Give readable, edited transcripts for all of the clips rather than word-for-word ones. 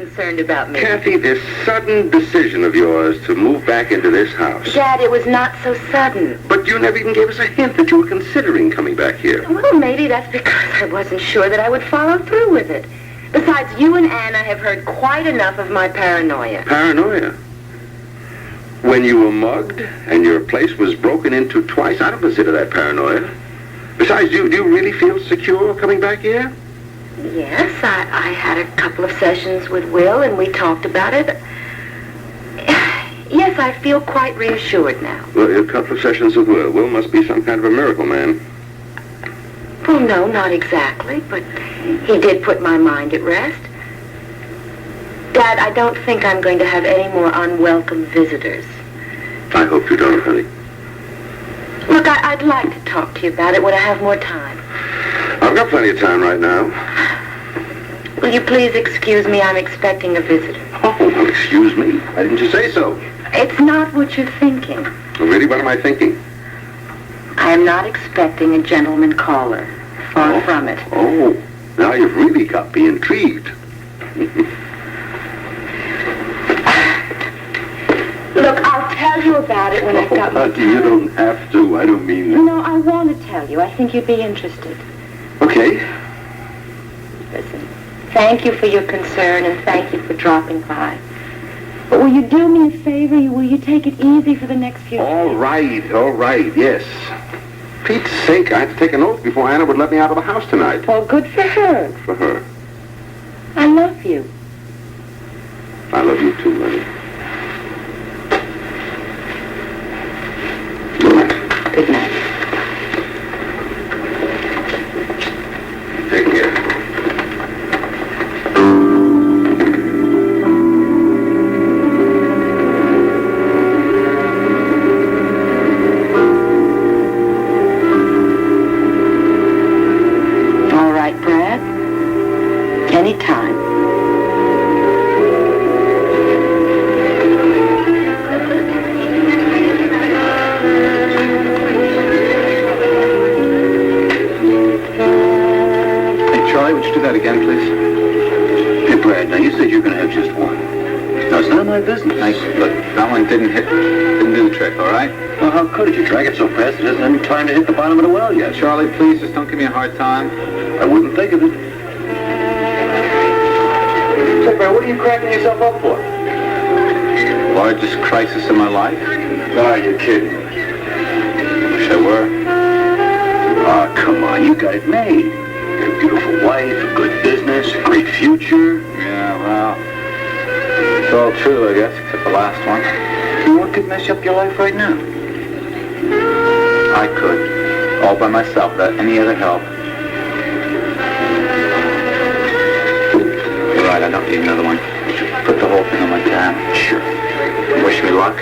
concerned about me. Cathy, this sudden decision of yours to move back into this house. Dad, it was not so sudden. But you never even gave us a hint that you were considering coming back here. Well, maybe that's because I wasn't sure that I would follow through with it. Besides, you and Anna have heard quite enough of my paranoia. Paranoia? When you were mugged and your place was broken into twice, I don't consider that paranoia. Besides, do you really feel secure coming back here? Yes, I had a couple of sessions with Will, and we talked about it. Yes, I feel quite reassured now. Well, a couple of sessions with Will. Will must be some kind of a miracle man. Well, no, not exactly, but he did put my mind at rest. Dad, I don't think I'm going to have any more unwelcome visitors. I hope you don't, honey. Look, I'd like to talk to you about it when I have more time. I've got plenty of time right now. Will you please excuse me? I'm expecting a visitor. Oh, well, excuse me. Why didn't you say so? It's not what you're thinking. Oh, really? What am I thinking? I am not expecting a gentleman caller. Far from it. Oh, now you've really got me intrigued. Look, I'll tell you about it when I've got more time. You don't have to. I don't mean that. No, I want to tell you. I think you'd be interested. Okay. Listen, thank you for your concern and thank you for dropping by. But will you do me a favor? Will you take it easy for the next few days? All right, yes. Pete's sake, I had to take an oath before Anna would let me out of the house tonight. Well, good for her. Good for her. I love you. I love you too, honey. Good night. Take care. All right, Brad. Anytime. That again, please. Hey, Brad, now you said you're going to have just one. No, it's none of my business. Thanks. Look, that one didn't do the trick, all right? Well, how could it? You drank it so fast it hasn't had any time to hit the bottom of the well yet. Charley, please, just don't give me a hard time. I wouldn't think of it. Say, Brad, what are you cracking yourself up for? Largest crisis in my life? Oh, you're kidding me. Wish I were. Oh, come on, you got it made. A beautiful wife, a good business, a great future. Yeah, well, it's all true, I guess, except the last one. And what could mess up your life right now? I could, all by myself, without any other help. You're right, I don't need another one. Put the whole thing on my tab. Sure. Wish me luck.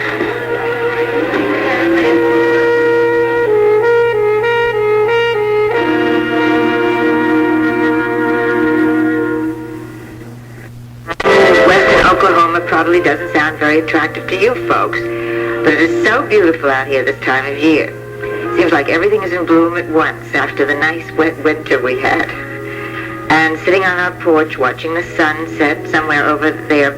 Probably doesn't sound very attractive to you folks, but it is so beautiful out here this time of year. Seems like everything is in bloom at once after the nice wet winter we had. And sitting on our porch watching the sun set somewhere over there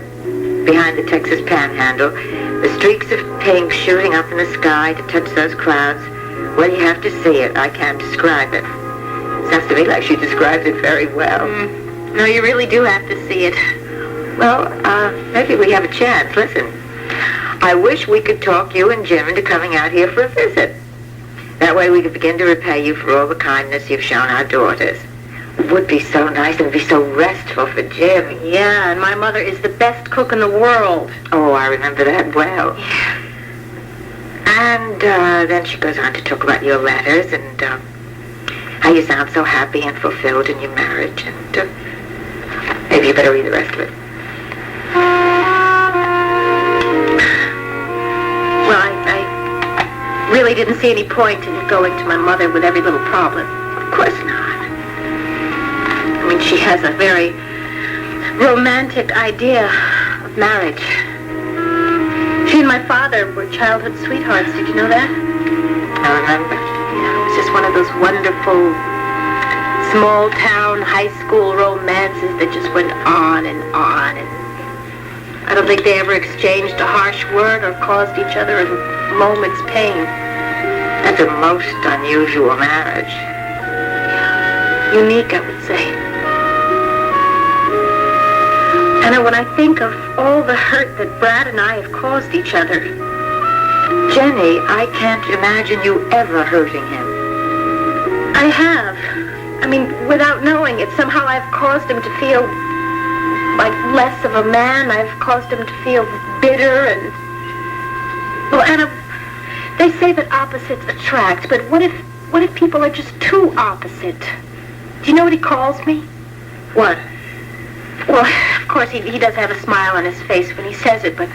behind the Texas Panhandle, the streaks of pink shooting up in the sky to touch those clouds, well, you have to see it. I can't describe it. Sounds to me like she described it very well. No, you really do have to see it. Well, maybe we have a chance. Listen, I wish we could talk you and Jim into coming out here for a visit. That way we could begin to repay you for all the kindness you've shown our daughters. It would be so nice and be so restful for Jim. Yeah, and my mother is the best cook in the world. Oh, I remember that well. Yeah. And then she goes on to talk about your letters and how you sound so happy and fulfilled in your marriage. And maybe you better read the rest of it. Well, I really didn't see any point in going to my mother with every little problem. Of course not. I mean, she has a very romantic idea of marriage. She and my father were childhood sweethearts. Did you know that? I remember. Yeah, it was just one of those wonderful small-town high school romances that just went on and on. And I don't think they ever exchanged a harsh word or caused each other a moment's pain. That's a most unusual marriage. Unique, I would say. And when I think of all the hurt that Brad and I have caused each other... Jenny, I can't imagine you ever hurting him. I have. I mean, without knowing it, somehow I've caused him to feel like less of a man. I've caused him to feel bitter and... Well, Anna, they say that opposites attract, but what if people are just too opposite? Do you know what he calls me? What? Well, of course, he does have a smile on his face when he says it, but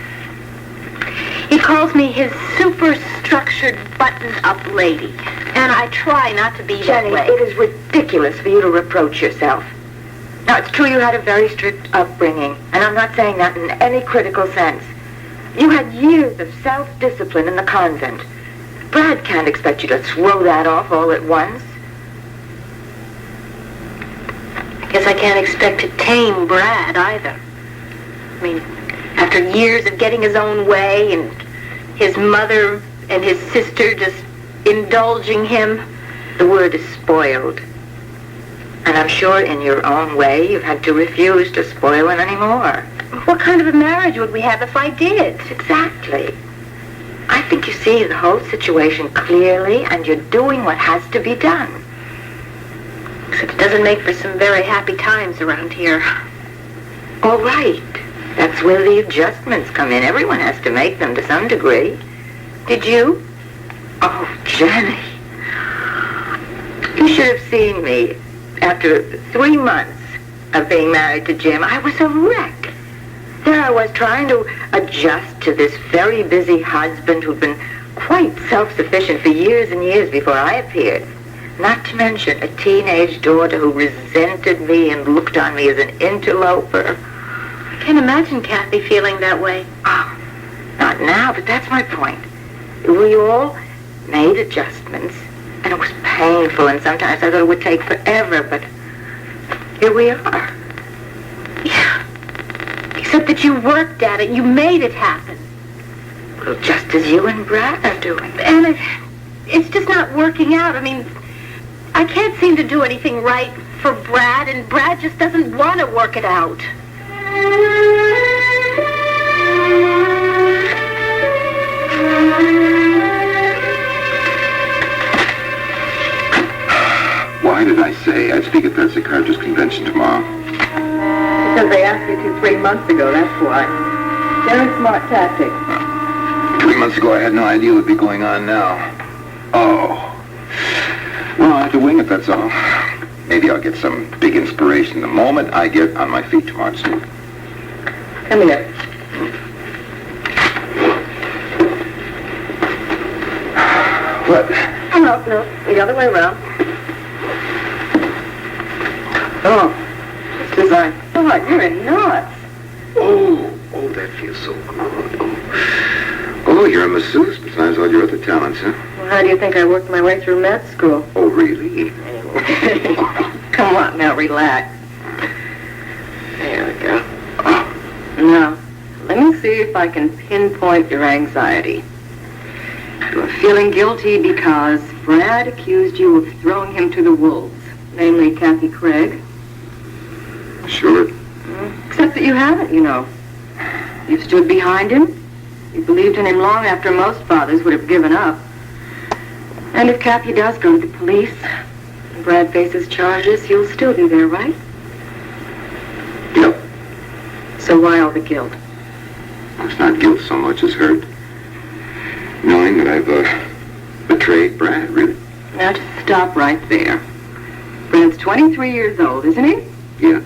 he calls me his super-structured, buttoned-up lady. And I try not to be Jenny, that way. it is ridiculous for you to reproach yourself. Now, it's true you had a very strict upbringing, and I'm not saying that in any critical sense. You had years of self-discipline in the convent. Brad can't expect you to throw that off all at once. I guess I can't expect to tame Brad, either. I mean, after years of getting his own way, and his mother and his sister just indulging him. The word is spoiled. And I'm sure in your own way you've had to refuse to spoil him anymore. What kind of a marriage would we have if I did? Exactly. I think you see the whole situation clearly, and you're doing what has to be done. Except it doesn't make for some very happy times around here. All right. That's where the adjustments come in. Everyone has to make them to some degree. Did you? Oh, Jenny. You should have seen me. After 3 months of being married to Jim, I was a wreck. There I was trying to adjust to this very busy husband who'd been quite self-sufficient for years and years before I appeared. Not to mention a teenage daughter who resented me and looked on me as an interloper. I can't imagine Cathy feeling that way. Oh, not now, but that's my point. We all made adjustments, and it was painful, and sometimes I thought it would take forever, but here we are. Yeah. Except that you worked at it. You made it happen. Well, just as you and Brad are doing. And it's just not working out. I mean, I can't seem to do anything right for Brad, and Brad just doesn't want to work it out. Why did I say I'd speak at that psychiatrist convention tomorrow? Because they asked you to 3 months ago, that's why. Very smart tactic. 3 months ago, I had no idea what would be going on now. Oh. Well, I have to wing it, that's all. Maybe I'll get some big inspiration the moment I get on my feet tomorrow, Sue. Come here. What? Oh, no, the other way around. Oh, it's designed. Oh, you're in knots. Oh, that feels so good. Oh, you're a masseuse besides all your other talents, huh? Well, how do you think I worked my way through med school? Oh, really? Come on, now, relax. There we go. Now, let me see if I can pinpoint your anxiety. You are feeling guilty because Brad accused you of throwing him to the wolves, namely Cathy Craig. Sure. Except that you haven't, you know. You stood behind him. You believed in him long after most fathers would have given up. And if Cathy does go to the police, and Brad faces charges, you'll still be there, right? Yep. So why all the guilt? It's not guilt so much as hurt. Knowing that I've betrayed Brad, really. Now just stop right there. Brad's 23 years old, isn't he? Yeah.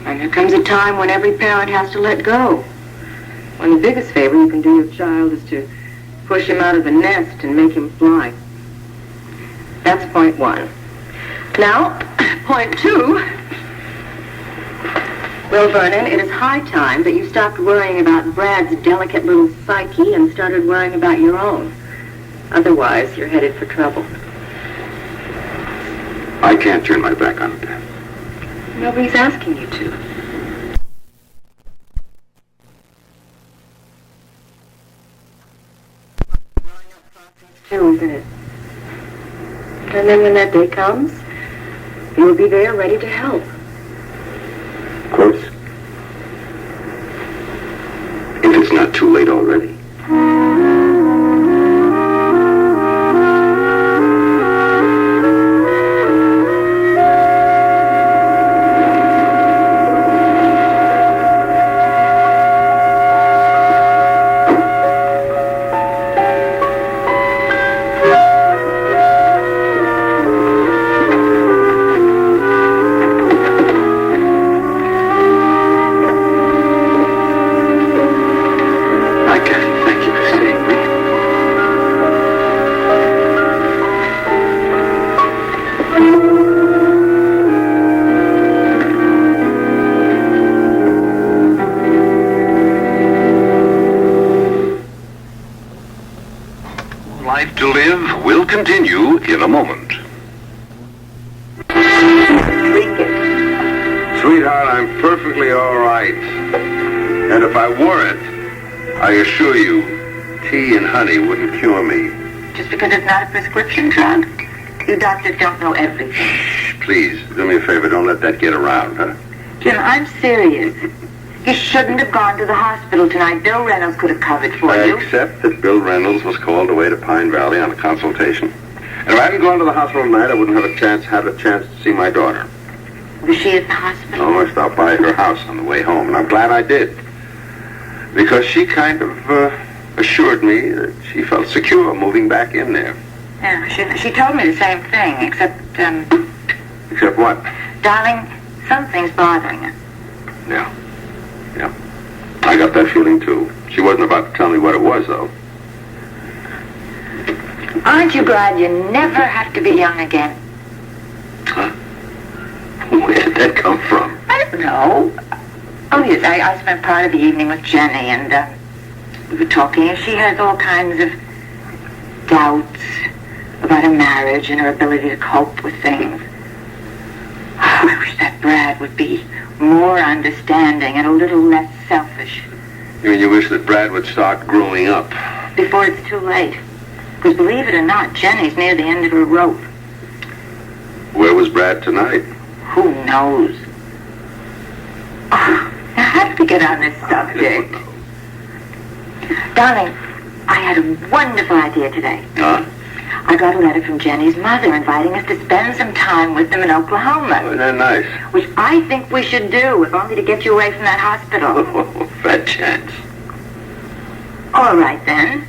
And there comes a time when every parent has to let go. When the biggest favor you can do your child is to push him out of the nest and make him fly. That's point one. Now, point two. Well, Vernon, it is high time that you stopped worrying about Brad's delicate little psyche and started worrying about your own. Otherwise, you're headed for trouble. I can't turn my back on it. Nobody's asking you to. too, isn't it? And then when that day comes, you'll be there ready to help. Of course. If it's not too late already. Life to Live will continue in a moment. Sweetheart, I'm perfectly all right. And if I weren't, I assure you, tea and honey wouldn't cure me. Just because it's not a prescription drug? You doctors don't know everything. Shh, please, do me a favor, don't let that get around, huh? Jim, I'm serious. You shouldn't have gone to the hospital tonight. Bill Reynolds could have covered for you. Except that Bill Reynolds was called away to Pine Valley on a consultation. And if I hadn't gone to the hospital tonight, I wouldn't have a chance to see my daughter. Was she at the hospital? Oh, I stopped by her house on the way home, and I'm glad I did. Because she kind of assured me that she felt secure moving back in there. Yeah, she told me the same thing, except, Except what? darling, something's bothering her. Yeah. I got that feeling, too. She wasn't about to tell me what it was, though. Aren't you glad you never have to be young again? Huh? Where did that come from? I don't know. Oh, yes, I spent part of the evening with Jenny, and we were talking, and she has all kinds of doubts about her marriage and her ability to cope with things. Oh, I wish that Brad would be more understanding and a little less selfish. You mean you wish that Brad would start growing up? Before it's too late. Because believe it or not, Jenny's near the end of her rope. Where was Brad tonight? Who knows? Oh, now how did we get on this subject? Darling, I had a wonderful idea today. Huh? I got a letter from Jenny's mother inviting us to spend some time with them in Oklahoma. Oh, isn't that nice? Which I think we should do, if only to get you away from that hospital. Oh, fat chance. All right, then.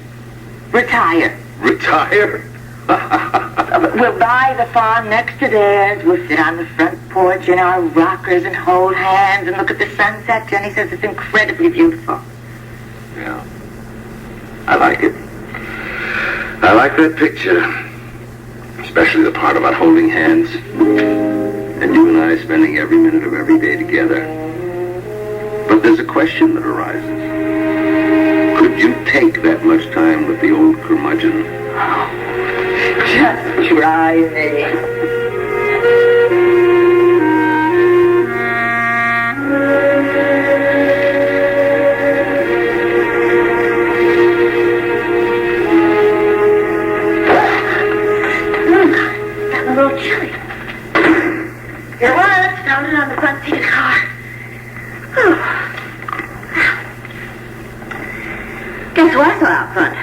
Retire. Retire? We'll buy the farm next to theirs. We'll sit on the front porch in our rockers and hold hands and look at the sunset. Jenny says it's incredibly beautiful. Yeah. I like it. I like that picture. Especially the part about holding hands. And you and I spending every minute of every day together. But there's a question that arises. Could you take that much time with the old curmudgeon? Just try me. A little chilly. Here it was, found it on the front seat of the car. Guess who I saw out front?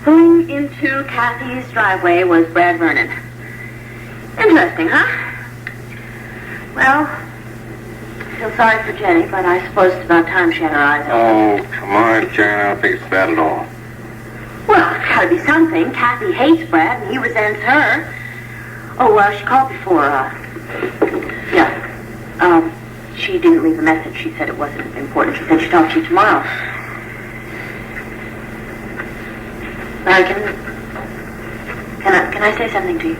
Pulling into Cathy's driveway was Brad Vernon. Interesting, huh? Well, I feel sorry for Jenny, but I suppose it's about time she had her eyes open. Oh, come on, Jen. I don't think it's bad at all. Well, it's gotta be something. Cathy hates Brad, and he resents her. Oh, well, she called before, she didn't leave a message. She said it wasn't important. She said she'd talk to you tomorrow. Can I say something to you?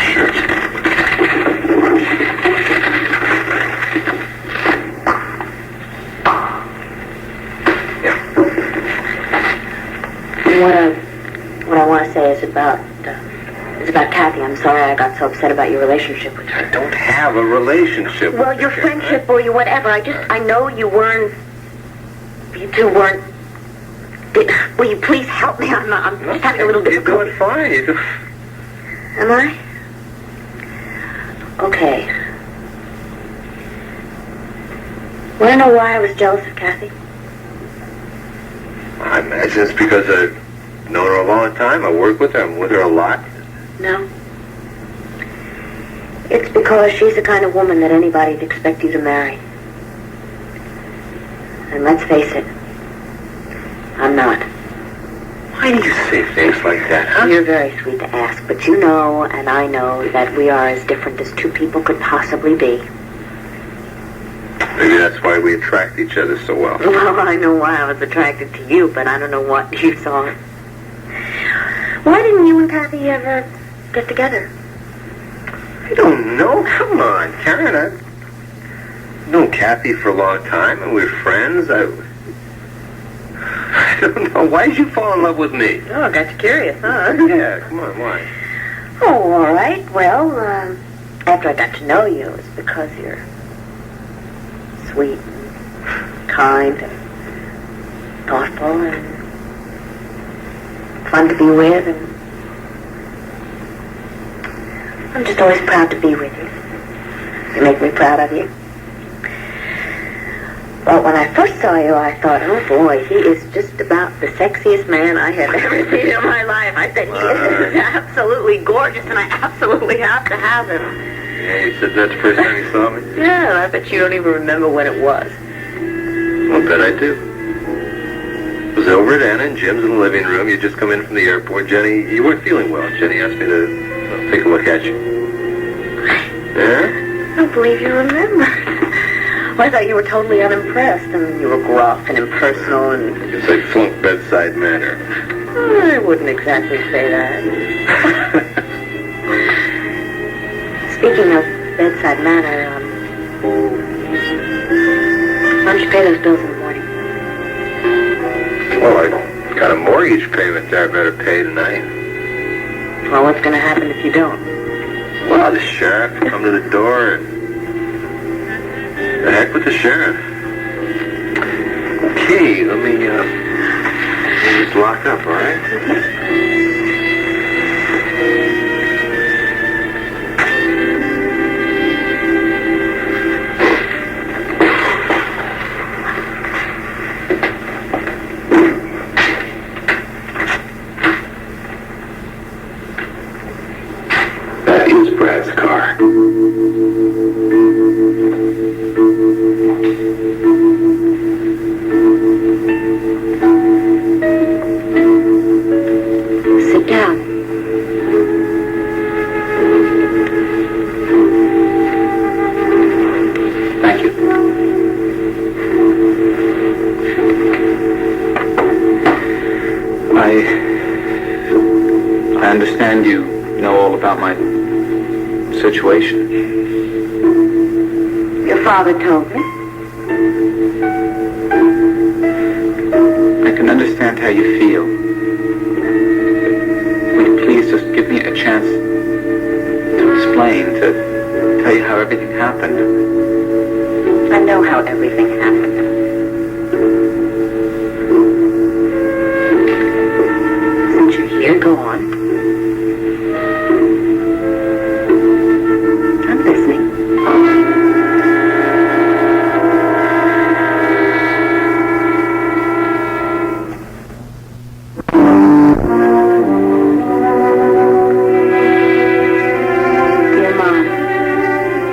Sure. What I want to say is about Cathy. I'm sorry I got so upset about your relationship with her. I don't have a relationship Well, with your Jen. friendship or your whatever. I know you two weren't Will you please help me? I'm just having a little difficulty. You're doing fine. You're doing... Am I? Okay. Want to know why I was jealous of Cathy? I imagine it's because I've known her a long time. I work with her. I'm with her a lot. No. It's because she's the kind of woman that anybody'd expect you to marry. And let's face it, I'm not. Why do you say things like that, huh? You're very sweet to ask, but you know, and I know, that we are as different as two people could possibly be. Maybe that's why we attract each other so well. Well, I know why I was attracted to you, but I don't know what you saw. Why didn't you and Cathy ever get together? I don't know. Come on, Karen. I've known Cathy for a long time, and we're friends. I don't know. Why did you fall in love with me? Oh, I got you curious, huh? Yeah, come on, why? Oh, all right. Well, after I got to know you, it's because you're sweet and kind and thoughtful and fun to be with, and I'm just always proud to be with you. You make me proud of you. But when I first saw you, I thought, oh boy, he is just about the sexiest man I have ever seen in my life. I said, he is absolutely gorgeous, and I absolutely have to have him. Yeah, you said that the first time you saw me? Yeah, I bet you don't even remember when it was. I'll bet I do. It was over at Anna and Jim's in the living room. You'd just come in from the airport. Jenny, you weren't feeling well. Jenny asked me to take a look at you. Yeah? I don't believe you remember. Well, I thought you were totally unimpressed, and you were gruff and impersonal, and... It's like flunk bedside manner. I wouldn't exactly say that. Speaking of bedside manner, why don't you pay those bills in the morning? Well, I got a mortgage payment there I better pay tonight. Well, what's going to happen if you don't? Well, the sheriff will come to the door and... The heck with the sheriff. Okay, let me just lock up, all right? That is Brad's car. Sit down. Thank you. I understand you know all about my situation. Your father told me. I can understand how you feel. Will you please just give me a chance to explain, to tell you how everything happened? I know how everything happened. Since you're here, go on. I'm listening. Dear Mom,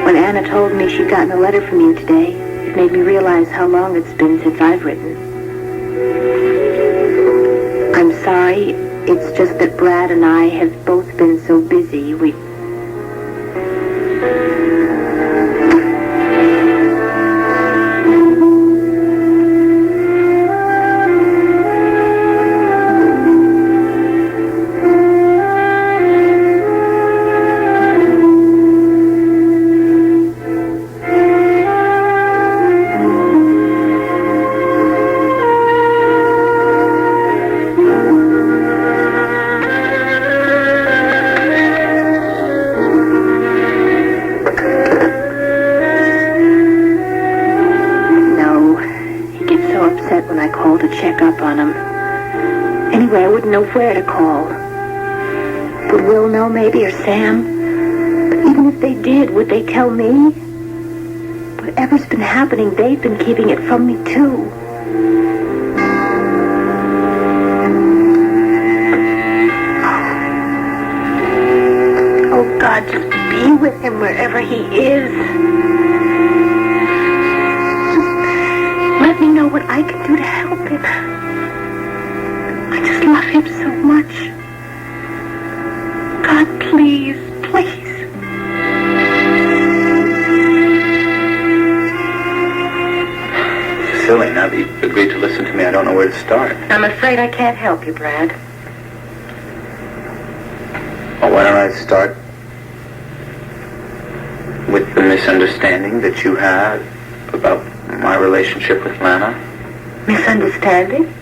when Anna told me she'd gotten a letter from you today, it made me realize how long it's been since I've written. I'm sorry. It's just that Brad and I have both been so busy. Anyway, I wouldn't know where to call. Would Will know, maybe, or Sam? But even if they did, would they tell me? Whatever's been happening, they've been keeping it from me, too. Oh, God, just be with him wherever he is. Just let me know what I can do to help him. I just love him so much. God, please, please. Silly, now that you've agreed to listen to me, I don't know where to start. I'm afraid I can't help you, Brad. Well, why don't I start with the misunderstanding that you had about my relationship with Lana? Misunderstanding?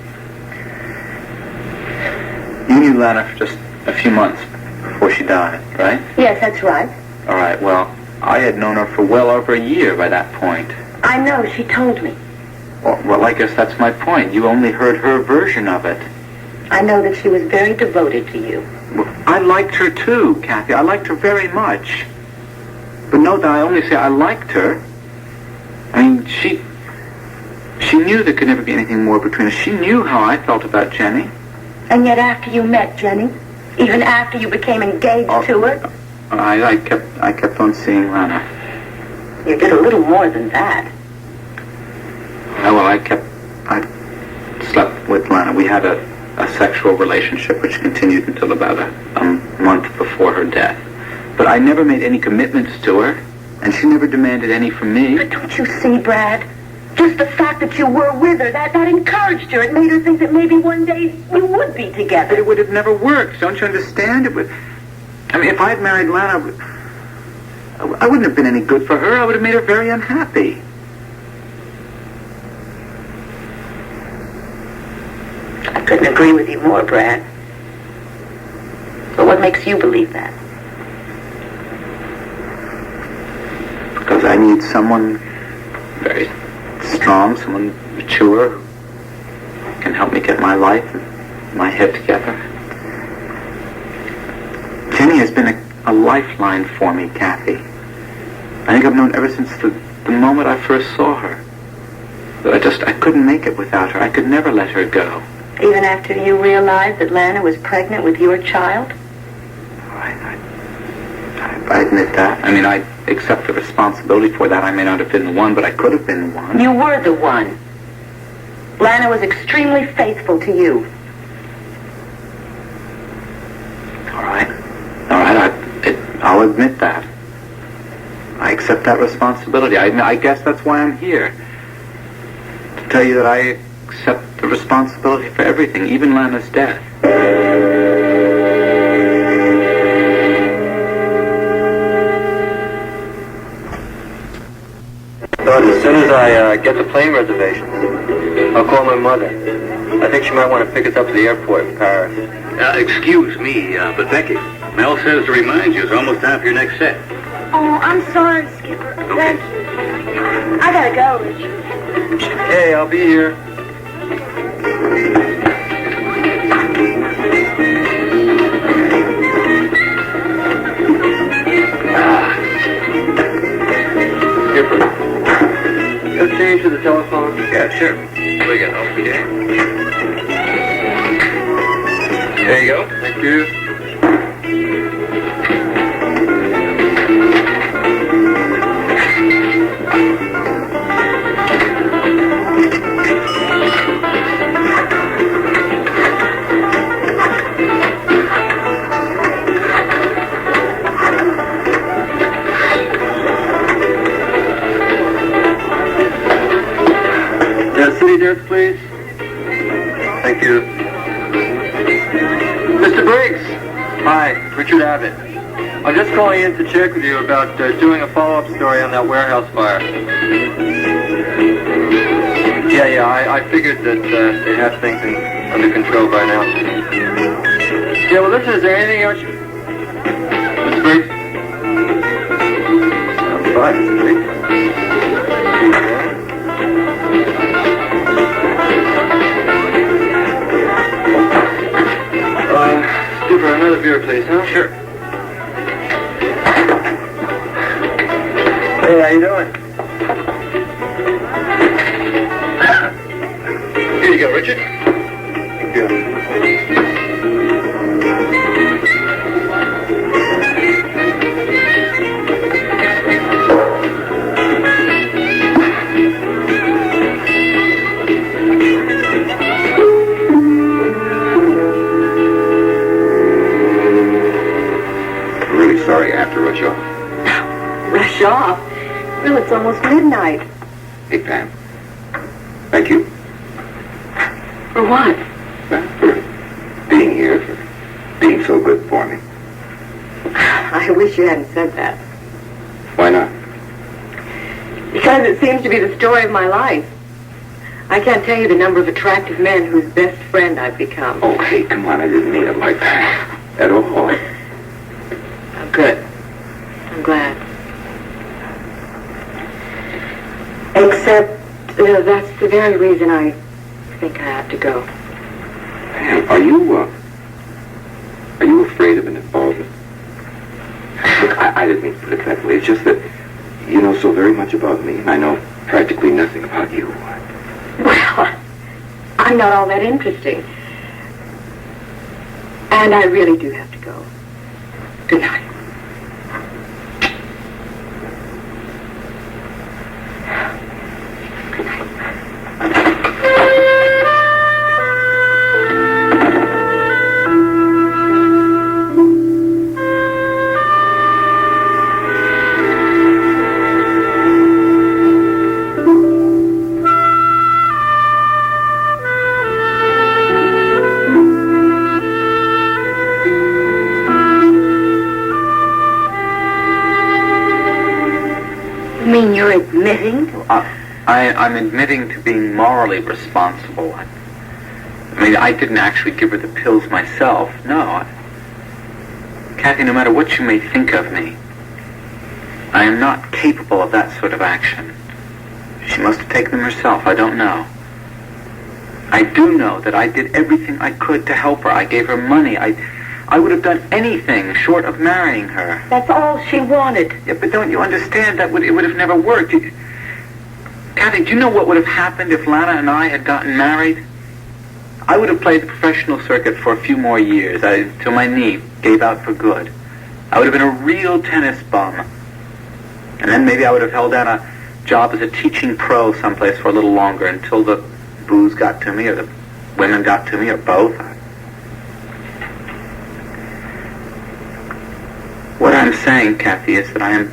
You knew Lana for just a few months before she died, right? Yes, that's right. All right, well, I had known her for well over a year by that point. I know, she told me. Well, I guess that's my point. You only heard her version of it. I know that she was very devoted to you. Well, I liked her too, Cathy. I liked her very much. But note that I only say I liked her. I mean, she knew there could never be anything more between us. She knew how I felt about Jenny. And yet after you met Jenny, even after you became engaged to her... I kept on seeing Lana. You did a little more than that. Well, I slept with Lana. We had a sexual relationship which continued until about a month before her death. But I never made any commitments to her, and she never demanded any from me. But don't you see, Brad? Just the fact that you were with her, that encouraged her. It made her think that maybe one day you would be together. But it would have never worked. Don't you understand? I mean, if I had married Lana, I wouldn't have been any good for her. I would have made her very unhappy. I couldn't agree with you more, Brad. But what makes you believe that? Because I need someone very strong, someone mature, who can help me get my life and my head together. Jenny has been a lifeline for me, Cathy. I think I've known ever since the moment I first saw her that I couldn't make it without her. I could never let her go. Even after you realized that Lana was pregnant with your child? I admit that. I mean, I accept the responsibility for that. I may not have been the one, but I could have been the one. You were the one. Lana was extremely faithful to you. All right, I'll admit that. I accept that responsibility. I guess that's why I'm here. To tell you that I accept the responsibility for everything, even Lana's death. So as soon as I get the plane reservations, I'll call my mother. I think she might want to pick us up to the airport in Paris. Excuse me, but Becky, Mel says to remind you it's almost time for your next set. Oh, I'm sorry, Skipper. Okay. I gotta go, Richard. Hey, I'll be here. Skipper, you have change to the telephone? Yeah, sure. We got okay. There you go. Thank you. City Dirt, please. Thank you. Mr. Briggs. Hi, Richard Abbott. I'm just calling in to check with you about doing a follow-up story on that warehouse fire. Yeah, I figured that they had things under control by now. Yeah, well, listen, is there anything else you... Mr. Briggs? I'm fine, Mr. Briggs. please, huh? Sure. Hey, how you doing? Here you go, Richard. Thank you. Sorry, I have to rush off. Rush off? Well, it's almost midnight. Hey, Pam. Thank you. For what? For being here, for being so good for me. I wish you hadn't said that. Why not? Because it seems to be the story of my life. I can't tell you the number of attractive men whose best friend I've become. Oh, hey, come on. I didn't mean it like that. At all. Good. I'm glad. Except, that's the very reason I think I have to go. Pam, are you afraid of an involvement? Look, I didn't mean to put it that way. It's just that you know so very much about me, and I know practically nothing about you. Well, I'm not all that interesting. And I really do have to go. Good night. You're admitting? I'm admitting to being morally responsible. I mean, I didn't actually give her the pills myself. No. Cathy, no matter what you may think of me, I am not capable of that sort of action. She must have taken them herself. I don't know. I do know that I did everything I could to help her. I gave her money. I would have done anything short of marrying her. That's all she wanted. Yeah, but don't you understand that it would have never worked? Cathy, do you know what would have happened if Lana and I had gotten married? I would have played the professional circuit for a few more years, till my knee gave out for good. I would have been a real tennis bum. And then maybe I would have held down a job as a teaching pro someplace for a little longer until the booze got to me, or the women got to me, or both. What I'm saying, Cathy, is that I'm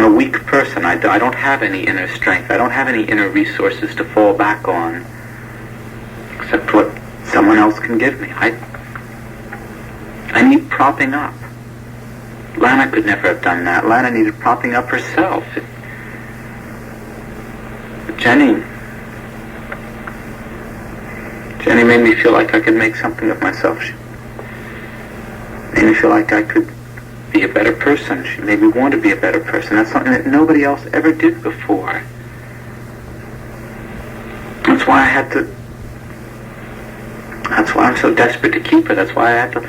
a weak person. I don't have any inner strength. I don't have any inner resources to fall back on, except what someone else can give me. I need propping up. Lana could never have done that. Lana needed propping up herself. Jenny made me feel like I could make something of myself. She made me feel like I could be a better person. She made me want to be a better person. That's something that nobody else ever did before. That's why I'm so desperate to keep her. That's why I had to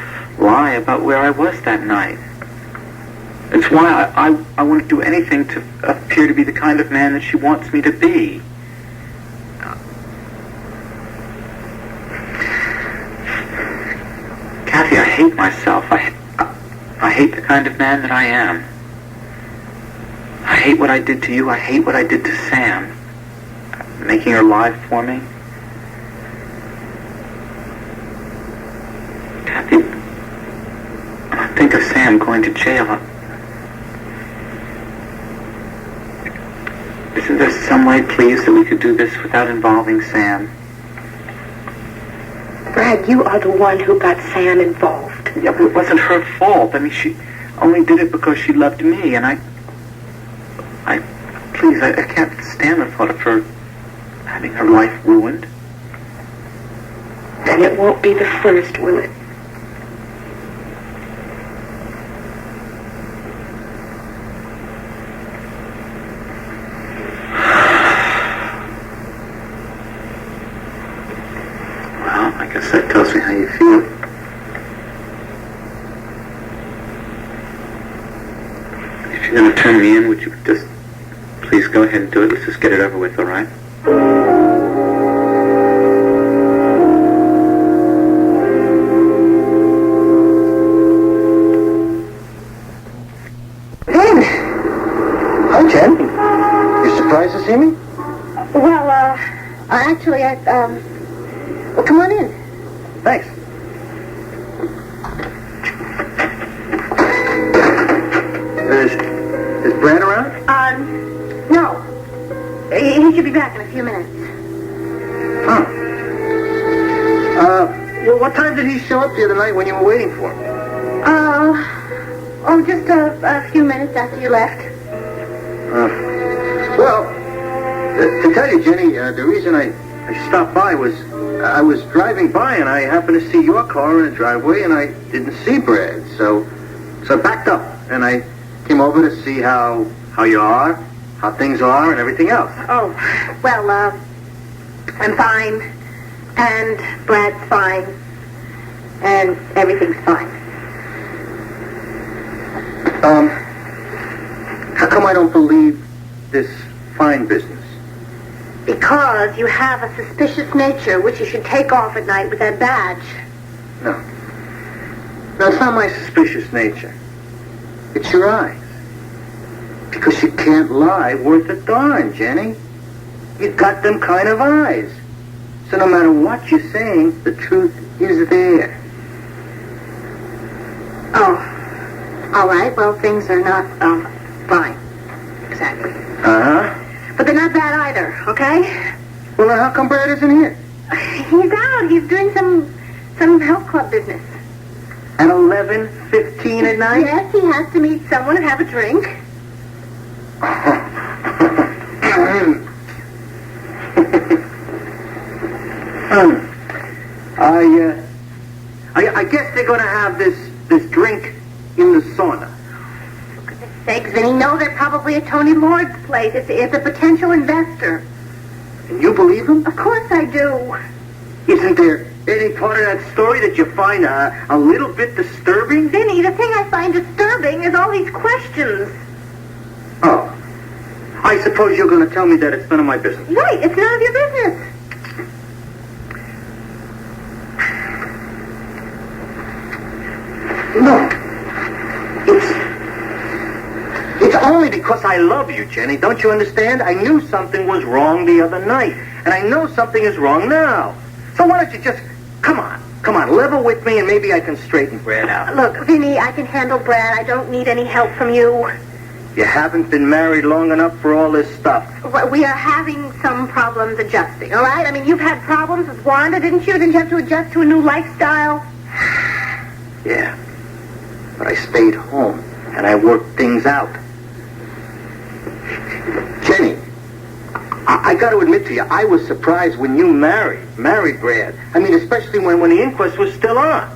lie about where I was that night. It's why I want to do anything to appear to be the kind of man that she wants me to be. Cathy, I hate myself. I hate the kind of man that I am. I hate what I did to you. I hate what I did to Sam. Making her lie for me. Cathy, I think of Sam going to jail. Isn't there some way, please, that we could do this without involving Sam? Brad, you are the one who got Sam involved. Yeah, but it wasn't her fault. I mean, she only did it because she loved me, and I can't stand the thought of her having her life ruined. Then it won't be the first, will it? Well, I guess that tells me how you feel. turn me in, would you just please go ahead and do it? Let's just get it over with, all right? Hi, Jen. You surprised to see me? Well, well, come on in. Thanks. Is Brad around? No. He should be back in a few minutes. Huh. Well, what time did he show up the other night when you were waiting for him? Just a few minutes after you left. Well, to tell you, Jenny, the reason I stopped by was I was driving by and I happened to see your car in the driveway and I didn't see Brad, so I backed up and I came over to see how you are, how things are, and everything else. Oh, well, I'm fine, and Brad's fine, and everything's fine. How come I don't believe this fine business? Because you have a suspicious nature which you should take off at night with that badge. No, it's not my suspicious nature. It's your eyes. Because you can't lie worth a darn, Jenny. You got them kind of eyes. So no matter what you're saying, the truth is there. Oh, all right. Well, things are not, fine. Exactly. Uh-huh. But they're not bad either, okay? Well, then how come Brad isn't here? He's out. He's doing some health club business. At 11:15 at night? Yes, he has to meet someone and have a drink. I guess they're going to have this drink in the sauna. For goodness sakes, Vinnie, no, they're probably at Tony Lord's place. It's a potential investor. And you believe him? Of course I do. Isn't there any part of that story that you find a little bit disturbing? Vinnie, the thing I find disturbing is all these questions. Oh. I suppose you're going to tell me that it's none of my business. Right, it's none of your business. No. It's only because I love you, Jenny. Don't you understand? I knew something was wrong the other night, and I know something is wrong now. So why don't you just, come on, level with me, and maybe I can straighten Brad out. Look, Vinnie, I can handle Brad. I don't need any help from you. You haven't been married long enough for all this stuff. We are having some problems adjusting, all right? I mean, you've had problems with Wanda, didn't you? Didn't you have to adjust to a new lifestyle? Yeah. But I stayed home, and I worked things out. Jenny, I got to admit to you, I was surprised when you married Brad. I mean, especially when the inquest was still on.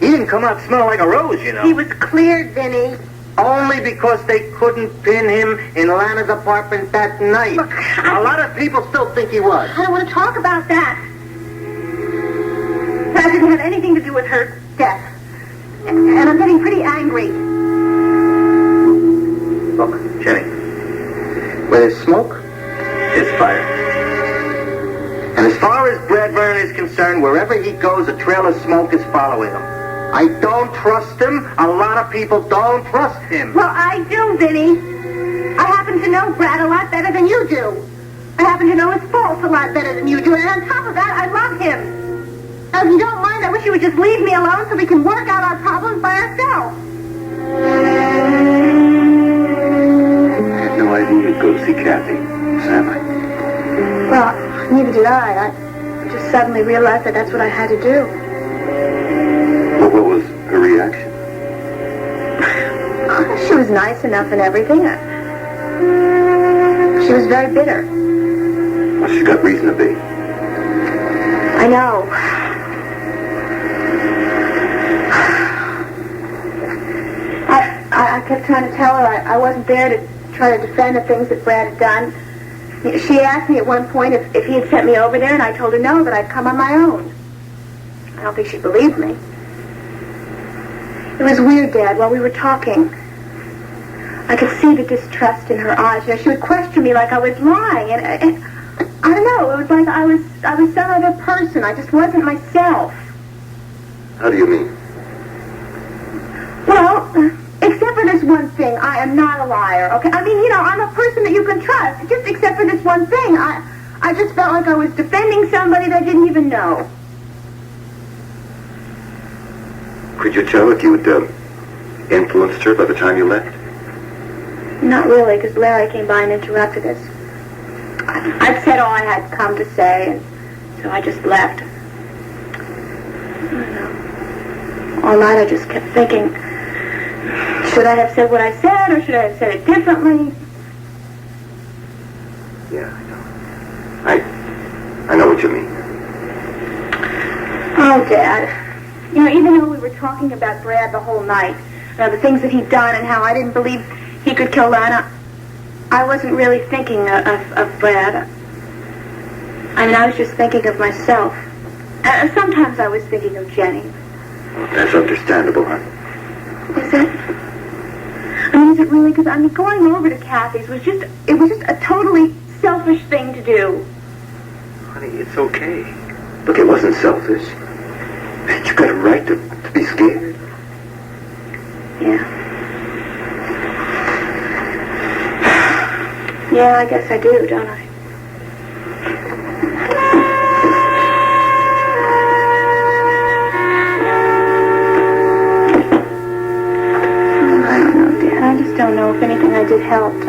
He didn't come out smelling like a rose, you know. He was cleared, Vinnie. Only because they couldn't pin him in Lana's apartment that night. Look, a lot of people still think he was. I don't want to talk about that. That didn't have anything to do with her death. And I'm getting pretty angry. Look, Jenny, where there's smoke, there's fire. And as far as Brad Vernon is concerned, wherever he goes, a trail of smoke is following him. I don't trust him. A lot of people don't trust him. Well, I do, Vinnie. I happen to know Brad a lot better than you do. I happen to know his faults a lot better than you do. And on top of that, I love him. Now, if you don't mind, I wish you would just leave me alone so we can work out our problems by ourselves. I had no idea you'd go to see Cathy, Sam. Well, neither did I. I just suddenly realized that that's what I had to do. Well, what was her reaction? She was nice enough and everything. She was very bitter. Well, she's got reason to be. I know. I kept trying to tell her I wasn't there to try to defend the things that Brad had done. She asked me at one point if he had sent me over there, and I told her no, that I'd come on my own. I don't think she believed me. It was weird, Dad, while we were talking. I could see the distrust in her eyes. You know, she would question me like I was lying, and I don't know. It was like I was some other person. I just wasn't myself. How do you mean? Well, except for this one thing, I am not a liar. Okay, I mean, you know, I'm a person that you can trust. Just except for this one thing, I just felt like I was defending somebody that I didn't even know. Could you tell if you had influenced her by the time you left? Not really, because Larry came by and interrupted us. I'd said all I had come to say, and so I just left. I don't know. All night I just kept thinking, should I have said what I said, or should I have said it differently? Yeah, I know. I know what you mean. Oh, Dad. You know, even though we were talking about Brad the whole night, you know, the things that he'd done and how I didn't believe he could kill Lana, I wasn't really thinking of Brad. I mean, I was just thinking of myself. Sometimes I was thinking of Jenny. That's understandable, huh? Is it? I mean, is it really? Because, I mean, going over to Cathy's was just a totally selfish thing to do. Honey, it's okay. Look, it wasn't selfish. You got a right to be scared. Yeah. Yeah, I guess I do, don't I? I don't know, Dad. I just don't know if anything I did helped. I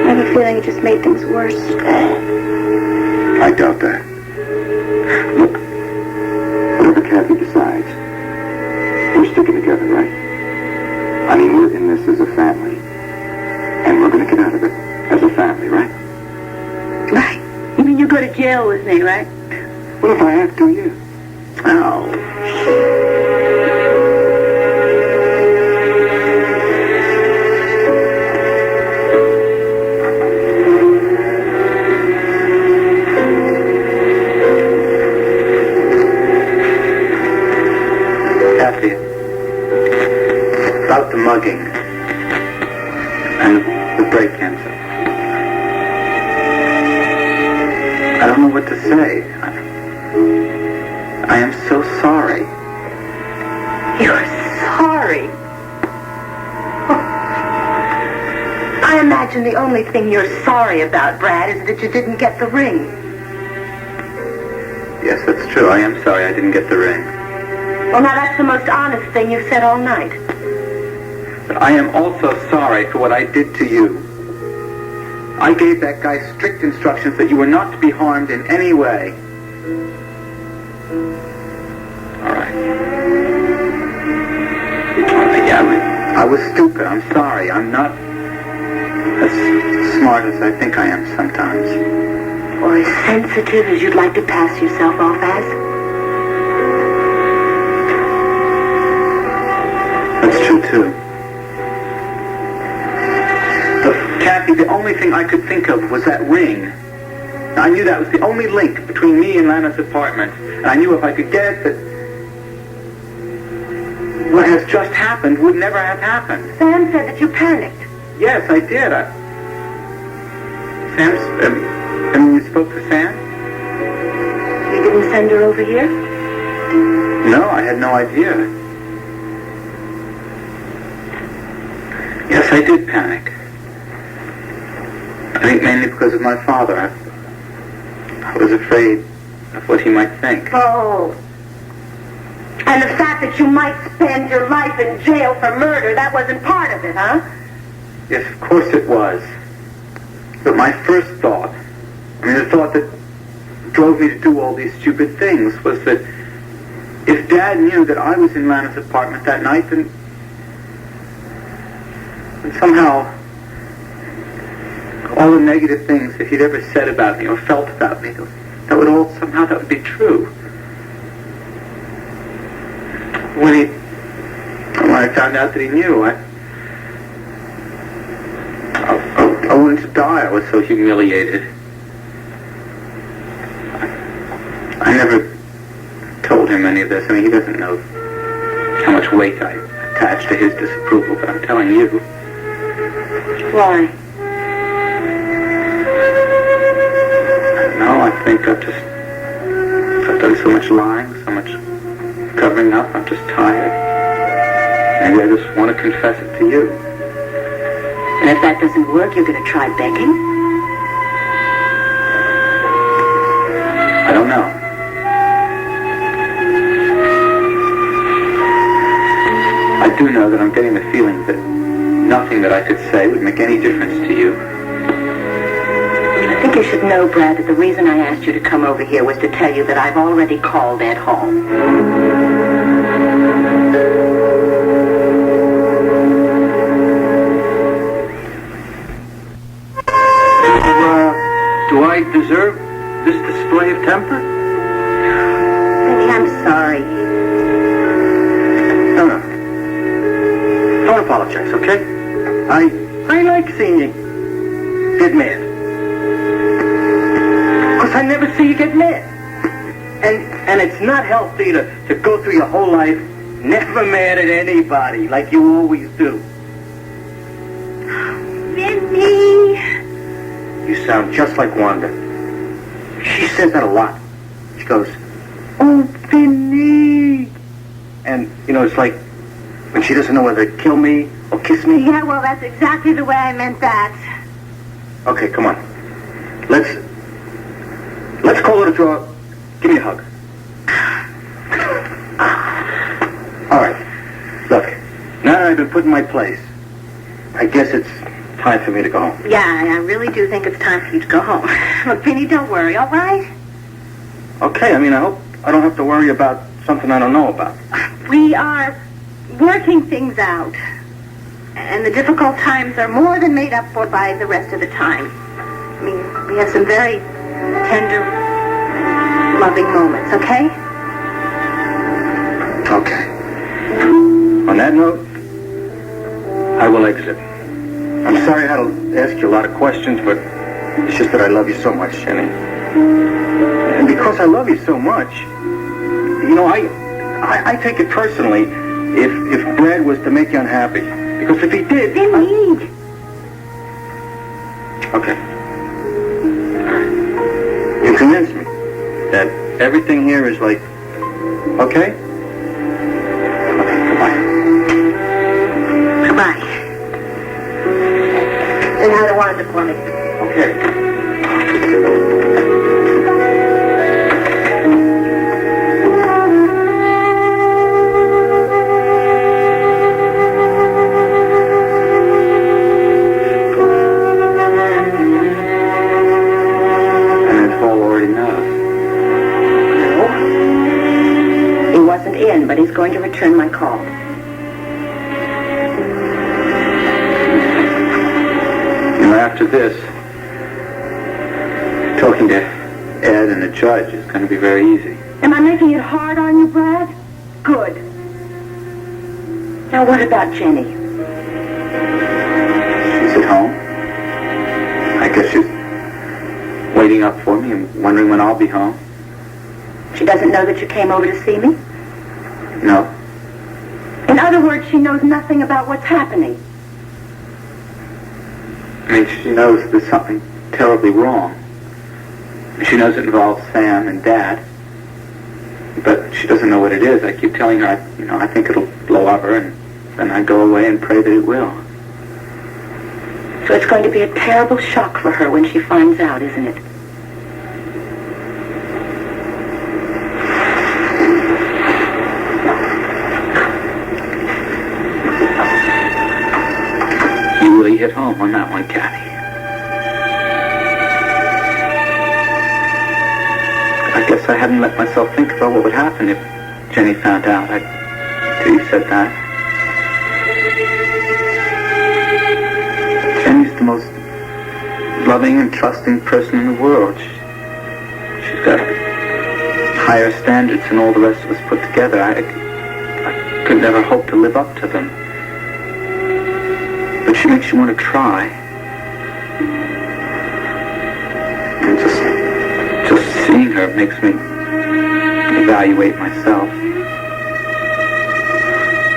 have a feeling it just made things worse. I doubt that. Look, whatever Cathy decides, we're sticking together, right? I mean, we're in this as a family. And we're going to get out of it as a family, right? Right. You mean you go to jail with me, right? What if I have to, you? Oh. Cathy, about the mugging and the break cancer. I don't know what to say. I am so sorry. You're sorry? I imagine the only thing you're sorry about, Brad, is that you didn't get the ring. Yes, that's true. I am sorry I didn't get the ring. Well, now that's the most honest thing you've said all night. But I am also sorry for what I did to you. I gave that guy strict instructions that you were not to be harmed in any way. All right. Yeah, I was stupid. I'm sorry. I'm not as smart as I think I am sometimes. Or as sensitive as you'd like to pass yourself off as. That's true, too. Cathy, the only thing I could think of was that ring. I knew that was the only link between me and Lana's apartment. And I knew if I could get it, that what has just happened would never have happened. Sam said that you panicked. Yes, I did. You spoke to Sam? You didn't send her over here? No, I had no idea. Yes, I did panic. I think mainly because of my father. I was afraid of what he might think. Oh. And the fact that you might spend your life in jail for murder, that wasn't part of it, huh? Yes, of course it was. But my first thought, the thought that drove me to do all these stupid things was that if Dad knew that I was in Lana's apartment that night, then somehow all the negative things that he'd ever said about me or felt about me, that would be true. When I found out that he knew, I wanted to die. I was so humiliated. I never told him any of this. He doesn't know how much weight I attached to his disapproval, but I'm telling you. Why? No, I think I've done so much lying, so much covering up. I'm just tired. Maybe I just want to confess it to you. And if that doesn't work, you're going to try begging? I don't know. I do know that I'm getting the feeling that nothing that I could say would make any difference to you. I think you should know, Brad, that the reason I asked you to come over here was to tell you that I've already called Ed home. Do I deserve this display of temper? Vinnie, I'm sorry. No. Don't apologize, okay? I like seeing you get mad. Because I never see you get mad. And it's not healthy to go through your whole life never mad at anybody like you always do. Vinnie! You sound just like Wanda. She says that a lot. She goes, "Oh, Vinnie." And, it's like when she doesn't know whether to kill me or kiss me. Yeah, well, that's exactly the way I meant that. Okay, come on. Let's call it a draw. Give me a hug. All right. Look, now that I've been put in my place, I guess it's time for me to go home. Yeah, I really do think it's time for you to go home. Look, Vinnie, don't worry, all right? Okay, I hope I don't have to worry about something I don't know about. We are working things out. And the difficult times are more than made up for by the rest of the time. We have some very tender, loving moments, okay? Okay. On that note, I will exit. I'm sorry I had to ask you a lot of questions, but it's just that I love you so much, Jenny. And because I love you so much, I take it personally if Brad was to make you unhappy. Because if he did... Vinnie! Okay. You convinced me that everything here is like... Okay? Okay, goodbye. Goodbye. And how to Wanda for me. Okay. But he's going to return my call. After this, talking to Ed and the judge is going to be very easy. Am I making it hard on you, Brad? Good. Now, what about Jenny? She's at home. I guess she's waiting up for me and wondering when I'll be home. She doesn't know that you came over to see me? No. In other words, she knows nothing about what's happening. She knows there's something terribly wrong. She knows it involves Sam and Dad. But she doesn't know what it is. I keep telling her, I think it'll blow over, and then I go away and pray that it will. So it's going to be a terrible shock for her when she finds out, isn't it? Hit home on that one, Cathy. I guess I hadn't let myself think about what would happen if Jenny found out. Till you said that. Jenny's the most loving and trusting person in the world. She's got higher standards than all the rest of us put together. I could never hope to live up to them. But she makes you want to try. And just seeing her makes me evaluate myself.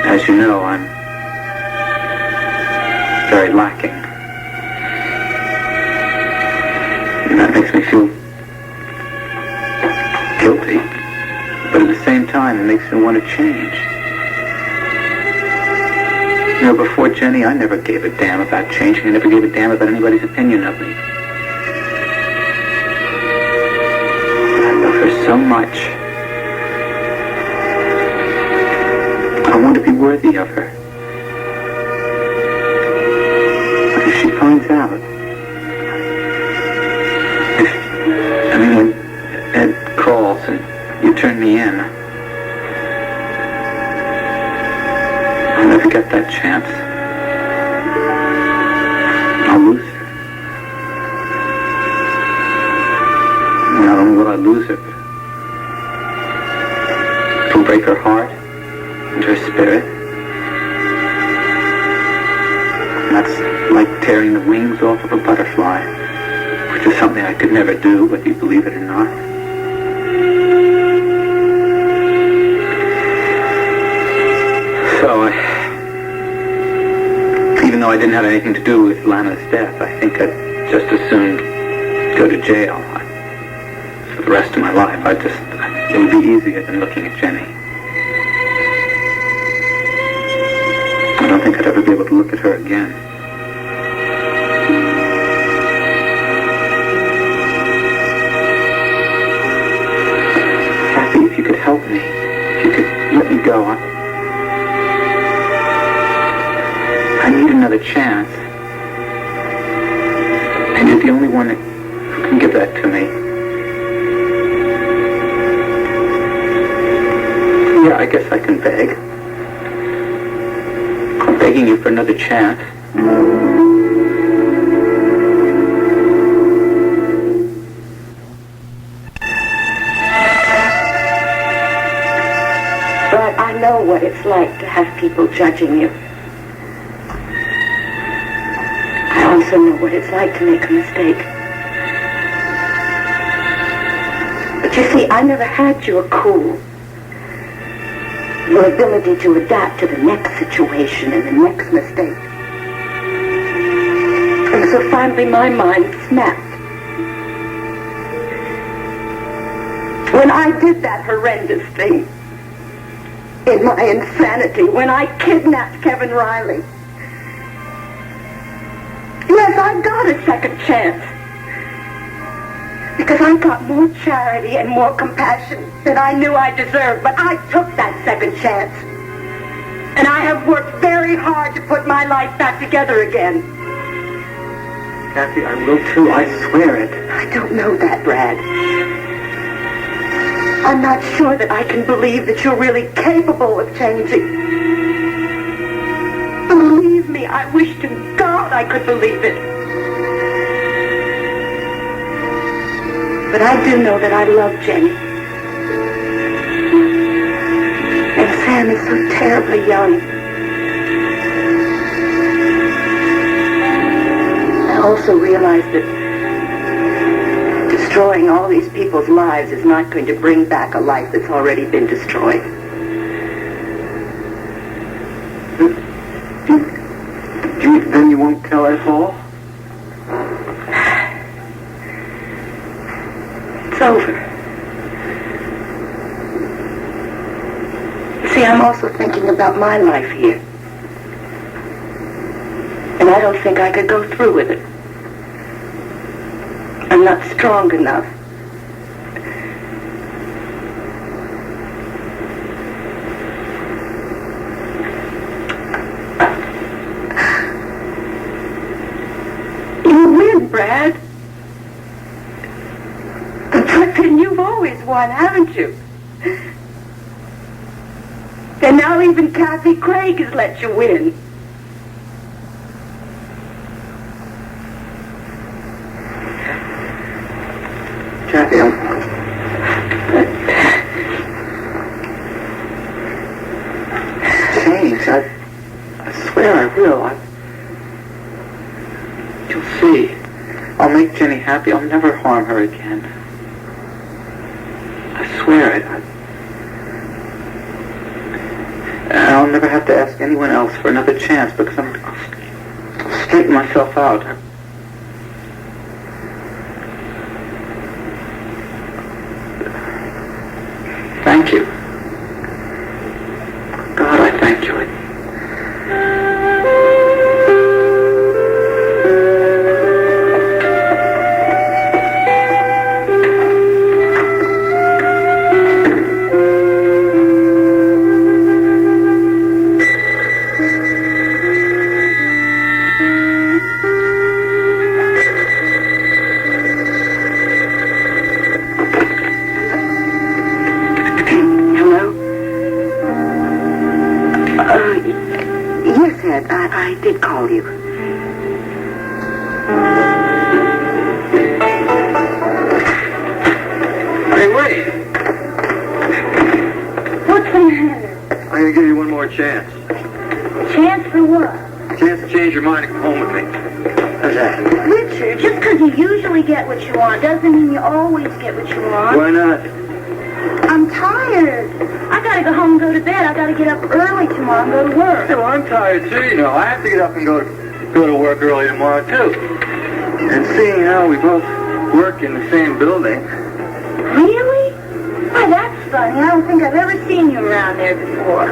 As you know, I'm very lacking. And that makes me feel guilty. But at the same time, it makes me want to change. You know, before Jenny, I never gave a damn about changing. I never gave a damn about anybody's opinion of me. I love her so much. I want to be worthy of her. But if she finds out, when Ed calls and you turn me in, I'll never get that chance. I'll lose her. Not only will I lose her, but it'll break her heart and her spirit. And that's like tearing the wings off of a butterfly, which is something I could never do, whether you believe it or not. So, even though I didn't have anything to do with Lana's death, I think I'd just as soon go to jail for the rest of my life. It would be easier than looking at Jenny. I don't think I'd ever be able to look at her again. Kathy, if you could help me, if you could let me go, I need another chance. And you're the only one who can give that to me. Yeah, I guess I can beg. I'm begging you for another chance. But I know what it's like to have people judging you. I also know what it's like to make a mistake. But you see, I never had your cool. Your ability to adapt to the next situation and the next mistake. And so finally my mind snapped. When I did that horrendous thing, in my insanity, when I kidnapped Kevin Reilly, yes, I got a second chance. Because I got more charity and more compassion than I knew I deserved. But I took that second chance. And I have worked very hard to put my life back together again. Kathy, I will too. I swear it. I don't know that, Brad. I'm not sure that I can believe that you're really capable of changing. Believe me, I wish to God I could believe it. But I do know that I love Jenny. And Sam is so terribly young. I also realize that destroying all these people's lives is not going to bring back a life that's already been destroyed. Then you won't tell us all? It's over. You see, I'm also thinking about my life here. And I don't think I could go through with it. I'm not strong enough. You win, Brad. But then you've always won, haven't you? And now even Cathy Craig has let you win. Kathy, change. I swear I will. You'll see. I'll make Jenny happy. I'll never harm her again. I swear it. And I'll never have to ask anyone else for another chance because I'll taken myself out. Thank you. God, I thank you. I did call you. Hey, wait! What's the matter? I'm gonna give you one more chance. Chance for what? Chance to change your mind and come home with me. How's that? Richard, just because you usually get what you want doesn't mean you always get what you want. Why not? I'm tired. I gotta go home and go to bed. I gotta get up early tomorrow and go to work. Yeah, well, I'm tired too, you know. I have to get up and go to work early tomorrow too. And seeing how we both work in the same building. Really? Why, that's funny. I don't think I've ever seen you around there before.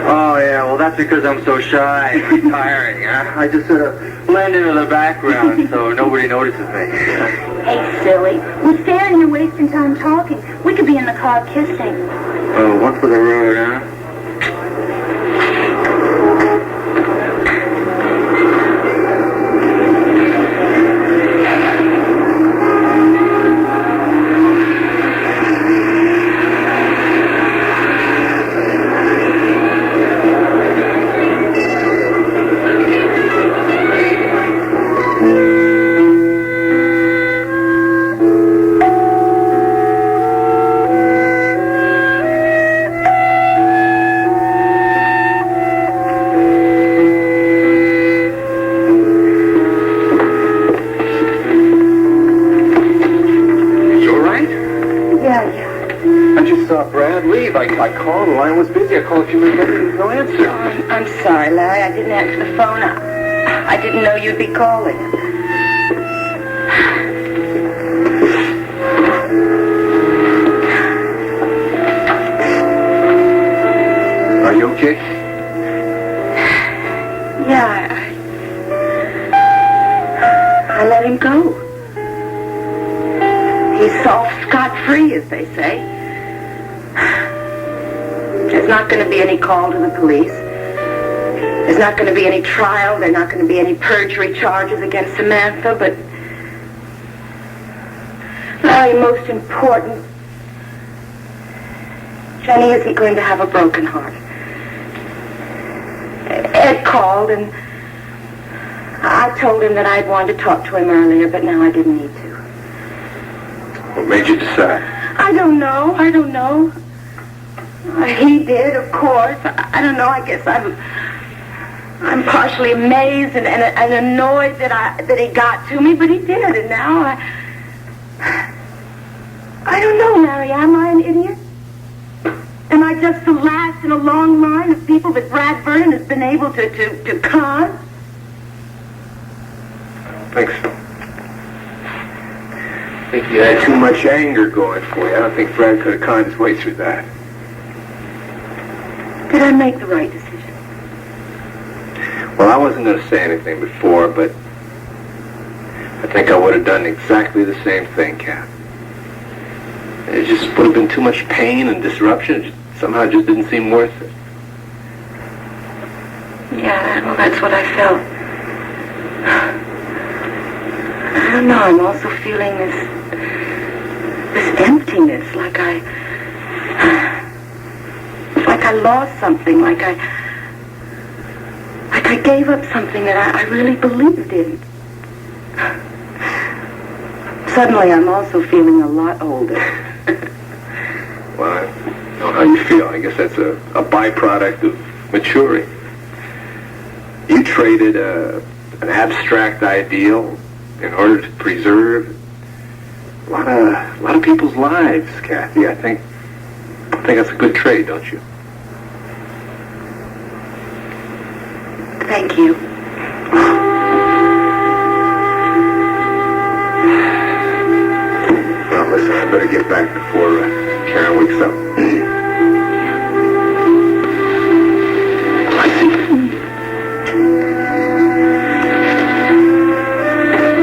Oh yeah, well that's because I'm so shy and retiring. I just sort of blend into the background so nobody notices me. Hey, silly. We're standing here wasting time talking. We could be in the car kissing. Oh, one for the road, huh? I called, the line was busy. I called a few minutes later, there was no answer. Oh, I'm sorry, Larry. I didn't answer the phone. I didn't know you'd be calling. Are you okay? Yeah, I let him go. He's off scot-free, as they say. There's not going to be any call to the police. There's not going to be any trial. There's not going to be any perjury charges against Samantha, but Larry, most important, Jenny isn't going to have a broken heart. Ed called, and I told him that I'd wanted to talk to him earlier, but now I didn't need to. What made you decide? I don't know. He did, of course. I don't know. I guess I'm partially amazed and annoyed that he got to me, but he did, and now I don't know, Larry. Am I an idiot? Am I just the last in a long line of people that Brad Vernon has been able to con? I don't think so. I think you had too much anger going for you. I don't think Brad could have conned his way through that. Did I make the right decision? Well, I wasn't going to say anything before, but I think I would have done exactly the same thing, Kath. It just would have been too much pain and disruption. It somehow just didn't seem worth it. Yeah, well, that's what I felt. I don't know, I'm also feeling this emptiness, like I lost something, like I gave up something that I really believed in. Suddenly, I'm also feeling a lot older. Well, I don't know how you feel. I guess that's a byproduct of maturing. You traded an abstract ideal in order to preserve a lot of people's lives, Kathy. I think that's a good trade, don't you? Thank you. Listen, I better get back before Karen wakes up. I see.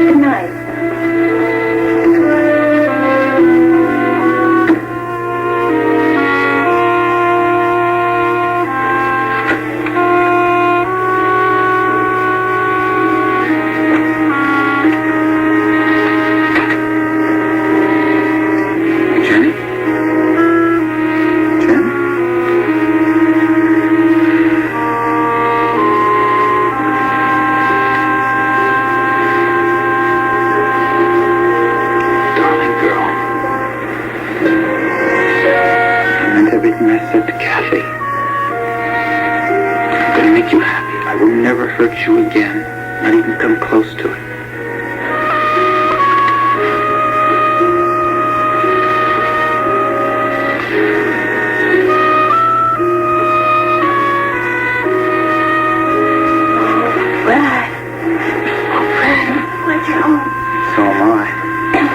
Good night. You again, not even come close to it. Brad, where's your home? So am I.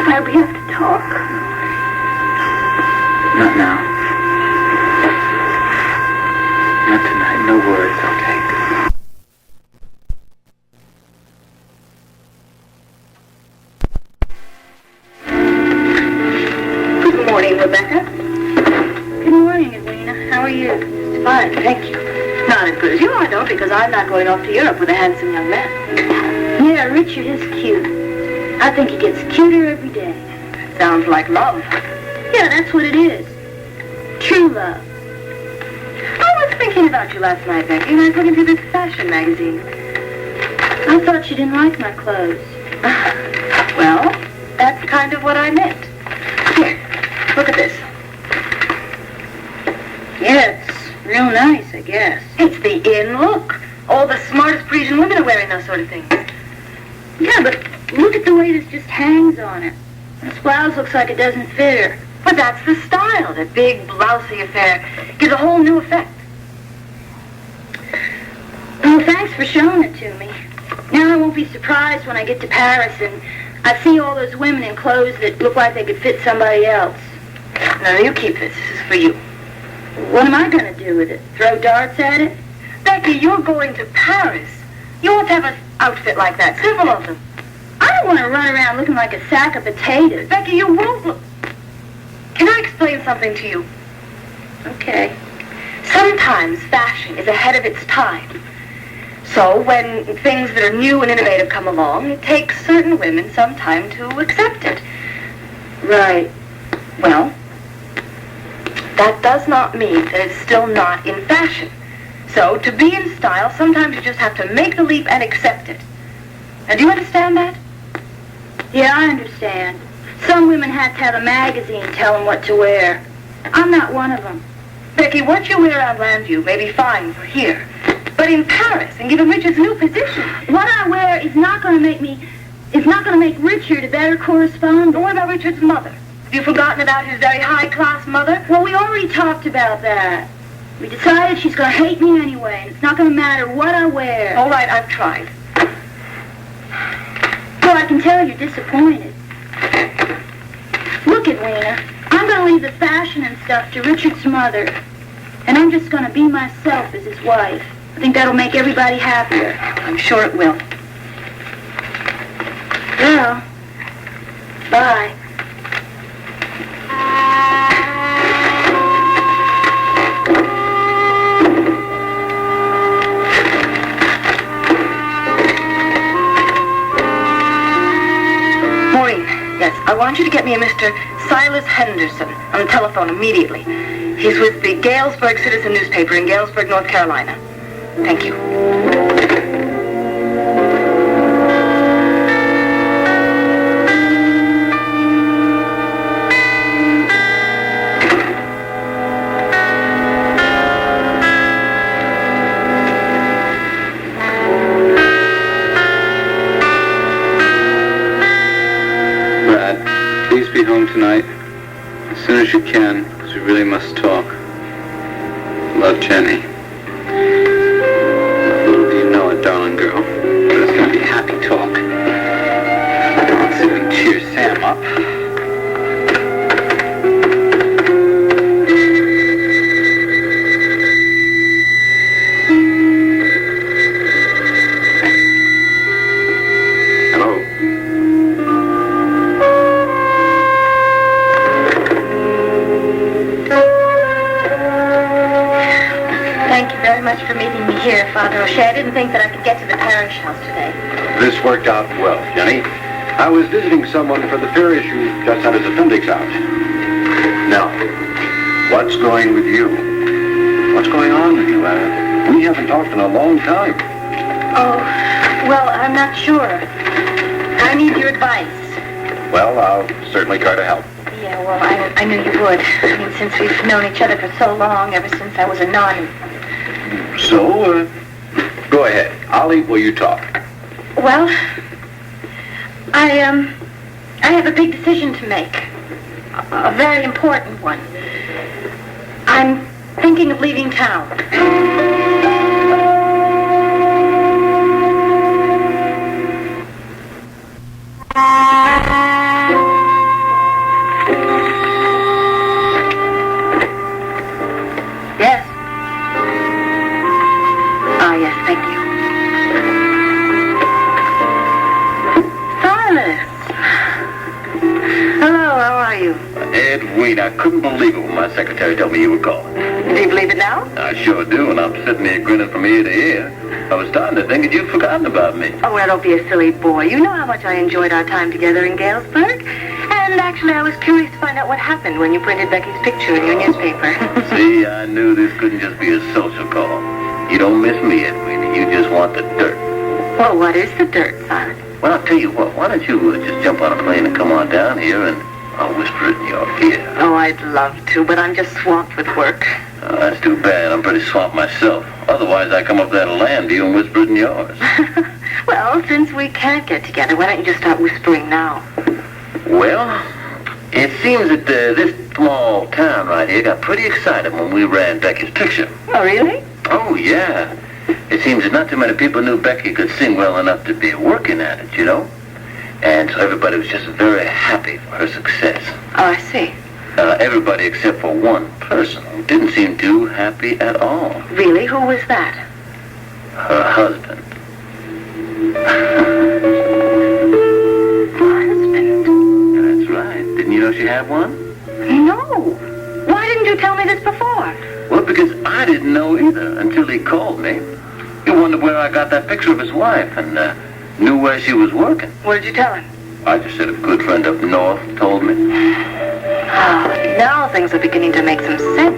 Why we have to talk? Not now. Not tonight. No words, okay? Rebecca? Good morning, Edwina. How are you? Fine, thank you. Not as good as you are, though, because I'm not going off to Europe with a handsome young man. Yeah, Richard is cute. I think he gets cuter every day. Sounds like love. Yeah, that's what it is. True love. I was thinking about you last night, Becky, and I was looking through this fashion magazine. I thought you didn't like my clothes. Well, that's kind of what I meant. Here. Look at this. Yeah, it's real nice, I guess. It's the in look. All the smartest Parisian women are wearing those sort of things. Yeah, but look at the way this just hangs on her. This blouse looks like it doesn't fit her. But that's the style. That big, blousy affair gives a whole new effect. Well, thanks for showing it to me. Now I won't be surprised when I get to Paris and I see all those women in clothes that look like they could fit somebody else. No, you keep this. This is for you. What am I going to do with it? Throw darts at it? Becky, you're going to Paris. You ought to have an outfit like that. Several of them. I don't want to run around looking like a sack of potatoes. Becky, you won't look. Can I explain something to you? Okay. Sometimes fashion is ahead of its time. So when things that are new and innovative come along, it takes certain women some time to accept it. Right. Well, that does not mean that it's still not in fashion. So to be in style, sometimes you just have to make the leap and accept it. Now, do you understand that? Yeah, I understand. Some women have to have a magazine tell them what to wear. I'm not one of them. Becky, what you wear on Landview may be fine for here. But in Paris, and given Richard's new position, what I wear is not going to make Richard a better correspondent. But what about Richard's mother? Have you forgotten about his very high-class mother? Well, we already talked about that. We decided she's going to hate me anyway, and it's not going to matter what I wear. All right, I've tried. Well, I can tell you're disappointed. Look, Edwina, I'm going to leave the fashion and stuff to Richard's mother, and I'm just going to be myself as his wife. I think that'll make everybody happier. I'm sure it will. Well, bye. Maureen, yes, I want you to get me a Mr. Silas Henderson on the telephone immediately. He's with the Galesburg Citizen newspaper in Galesburg, North Carolina. Thank you. Brad, please be home tonight as soon as you can, because we really must talk. Love, Jenny. Darling girl, but it's going to be happy talk. Don't sit and cheer Sam up. think that I could get to the parish house today. This worked out well, Jenny. I was visiting someone for the parish who just had his appendix out. Now, what's going with you? What's going on with you? We haven't talked in a long time. Oh, well, I'm not sure. I need your advice. Well, I'll certainly try to help. Yeah, well, I knew you would. I mean, since we've known each other for so long, ever since I was a nun. So, go ahead. I'll eat while you talk. Well, I have a big decision to make. A very important one. I'm thinking of leaving town. Yes. Yes, thank you. Silas! Hello, how are you? Edwina, I couldn't believe it when my secretary told me you were calling. Do you believe it now? I sure do, and I'm sitting here grinning from ear to ear. I was starting to think that you'd forgotten about me. Oh, well, don't be a silly boy. You know how much I enjoyed our time together in Galesburg. And actually, I was curious to find out what happened when you printed Becky's picture in your newspaper. See, I knew this couldn't just be a social call. You don't miss me, Edwina. You just want the dirt. Well, what is the dirt, Silas? Well, I'll tell you what. Why don't you just jump on a plane and come on down here, and I'll whisper it in your ear. Oh, I'd love to, but I'm just swamped with work. Oh, that's too bad. I'm pretty swamped myself. Otherwise, I come up there to land you and whisper it in yours. Well, since we can't get together, why don't you just start whispering now? Well, it seems that this small town right here got pretty excited when we ran Becky's picture. Oh, really? Oh, yeah. It seems that not too many people knew Becky could sing well enough to be working at it, you know? And so everybody was just very happy for her success. Oh, I see. Everybody except for one person who didn't seem too happy at all. Really? Who was that? Her husband. Husband? That's right. Didn't you know she had one? No. Why didn't you tell me this before? Well, because I didn't know either until he called me. He wondered where I got that picture of his wife and knew where she was working. What did you tell him? I just said a good friend up north told me. Oh, now things are beginning to make some sense.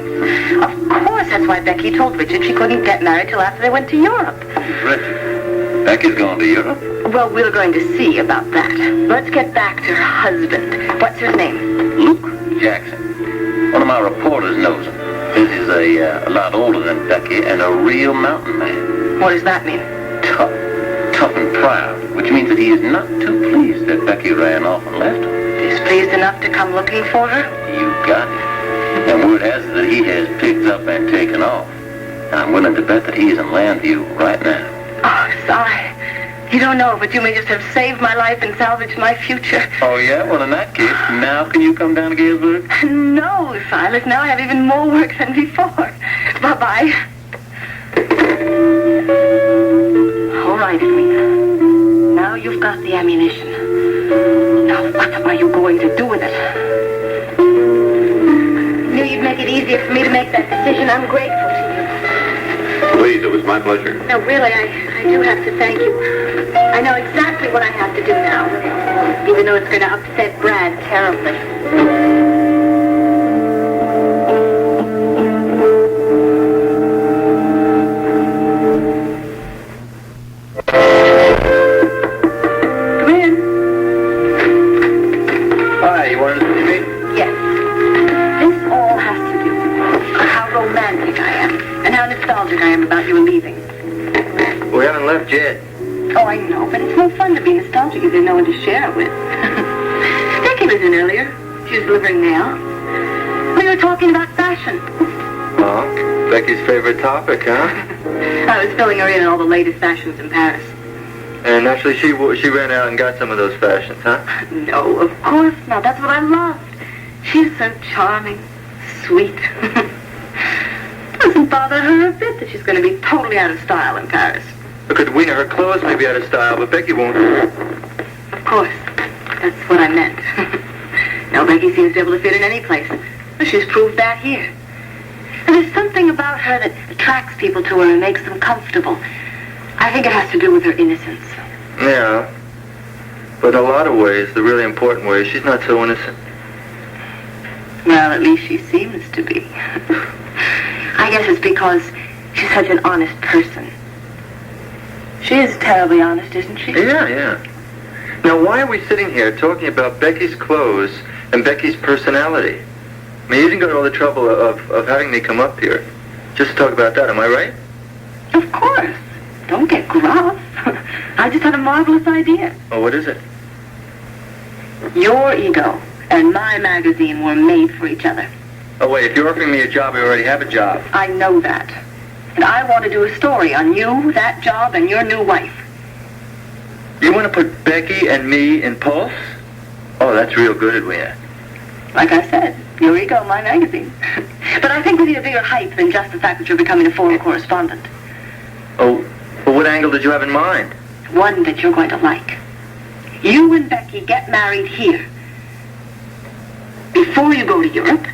Of course, that's why Becky told Richard she couldn't get married till after they went to Europe. Richard? Becky's going to Europe? Well, we're going to see about that. Let's get back to her husband. What's his name? Luke Jackson. One of my reporters knows him. Says he's a lot older than Becky and a real mountain man. What does that mean? Tough and proud, which means that he is not too pleased that Becky ran off and left him. He's pleased enough to come looking for her? You got it. And word has it that he has picked up and taken off. And I'm willing to bet that he is in Landview right now. Oh, Si, you don't know, but you may just have saved my life and salvaged my future. Oh, yeah? Well, in that case, now can you come down to Galesburg? No, Silas. Now I have even more work than before. Bye-bye. All right, Edwina. Now you've got the ammunition. Now what are you going to do with it? Knew you'd make it easier for me to make that decision. I'm grateful to you. Please, it was my pleasure. No, really, I do have to thank you. I know exactly what I have to do now, even though it's going to upset Brad terribly. Jet. Oh, I know, but it's no fun to be nostalgic if there's no one to share it with. Becky was in earlier. She was delivering mail. We were talking about fashion. Oh, Becky's favorite topic, huh? I was filling her in on all the latest fashions in Paris. And actually, she ran out and got some of those fashions, huh? No, of course not. That's what I loved. She's so charming, sweet. Doesn't bother her a bit that she's going to be totally out of style in Paris. Look, Edwina, her clothes may be out of style, but Becky won't. Of course. That's what I meant. Now, Becky seems to be able to fit in any place. Well, she's proved that here. And there's something about her that attracts people to her and makes them comfortable. I think it has to do with her innocence. Yeah. But in a lot of ways, the really important ways, she's not so innocent. Well, at least she seems to be. I guess it's because she's such an honest person. She is terribly honest, isn't she? Yeah. Now, why are we sitting here talking about Becky's clothes and Becky's personality? I mean, you didn't go to all the trouble of having me come up here just to talk about that, am I right? Of course. Don't get gruff. I just had a marvelous idea. Oh, what is it? Your ego and my magazine were made for each other. Oh, wait, if you're offering me a job, I already have a job. I know that. And I want to do a story on you, that job, and your new wife. You want to put Becky and me in Pulse? Oh, that's real good, Edwina. Like I said, your ego, my magazine. But I think we need a bigger hype than just the fact that you're becoming a foreign correspondent. Oh, well, what angle did you have in mind? One that you're going to like. You and Becky get married here before you go to Europe,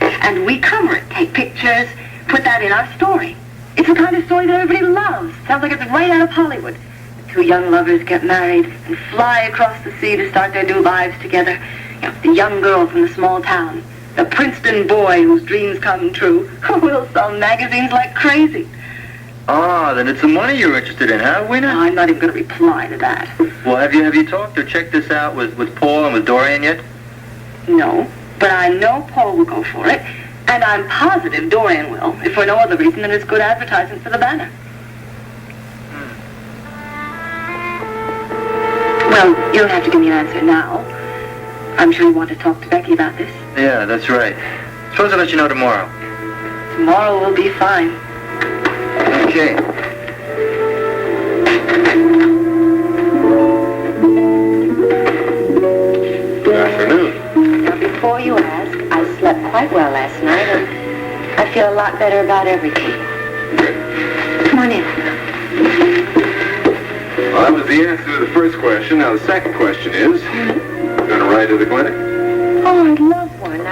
and we cover it, take pictures, put that in our story. It's the kind of story that everybody loves. Sounds like it's right out of Hollywood. The two young lovers get married and fly across the sea to start their new lives together. You know, the young girl from the small town, the Princeton boy whose dreams come true. We'll sell magazines like crazy. Ah, then it's the money you're interested in, huh, Edwina? No, I'm not even going to reply to that. Well, have you talked or checked this out with Paul and with Dorian yet? No, but I know Paul will go for it, and I'm positive Dorian will, if for no other reason than it's good advertising for the banner. Well, you don't have to give me an answer now. I'm sure you want to talk to Becky about this. Yeah, that's right. Suppose I'll let you know tomorrow. Tomorrow will be fine. Okay. Good afternoon. Now, before you ask, I slept quite well last night, and I feel a lot better about everything. Good. Come on in. Well, that was the answer to the first question. Now, the second question is, going to ride to the clinic? Oh, I'd love one.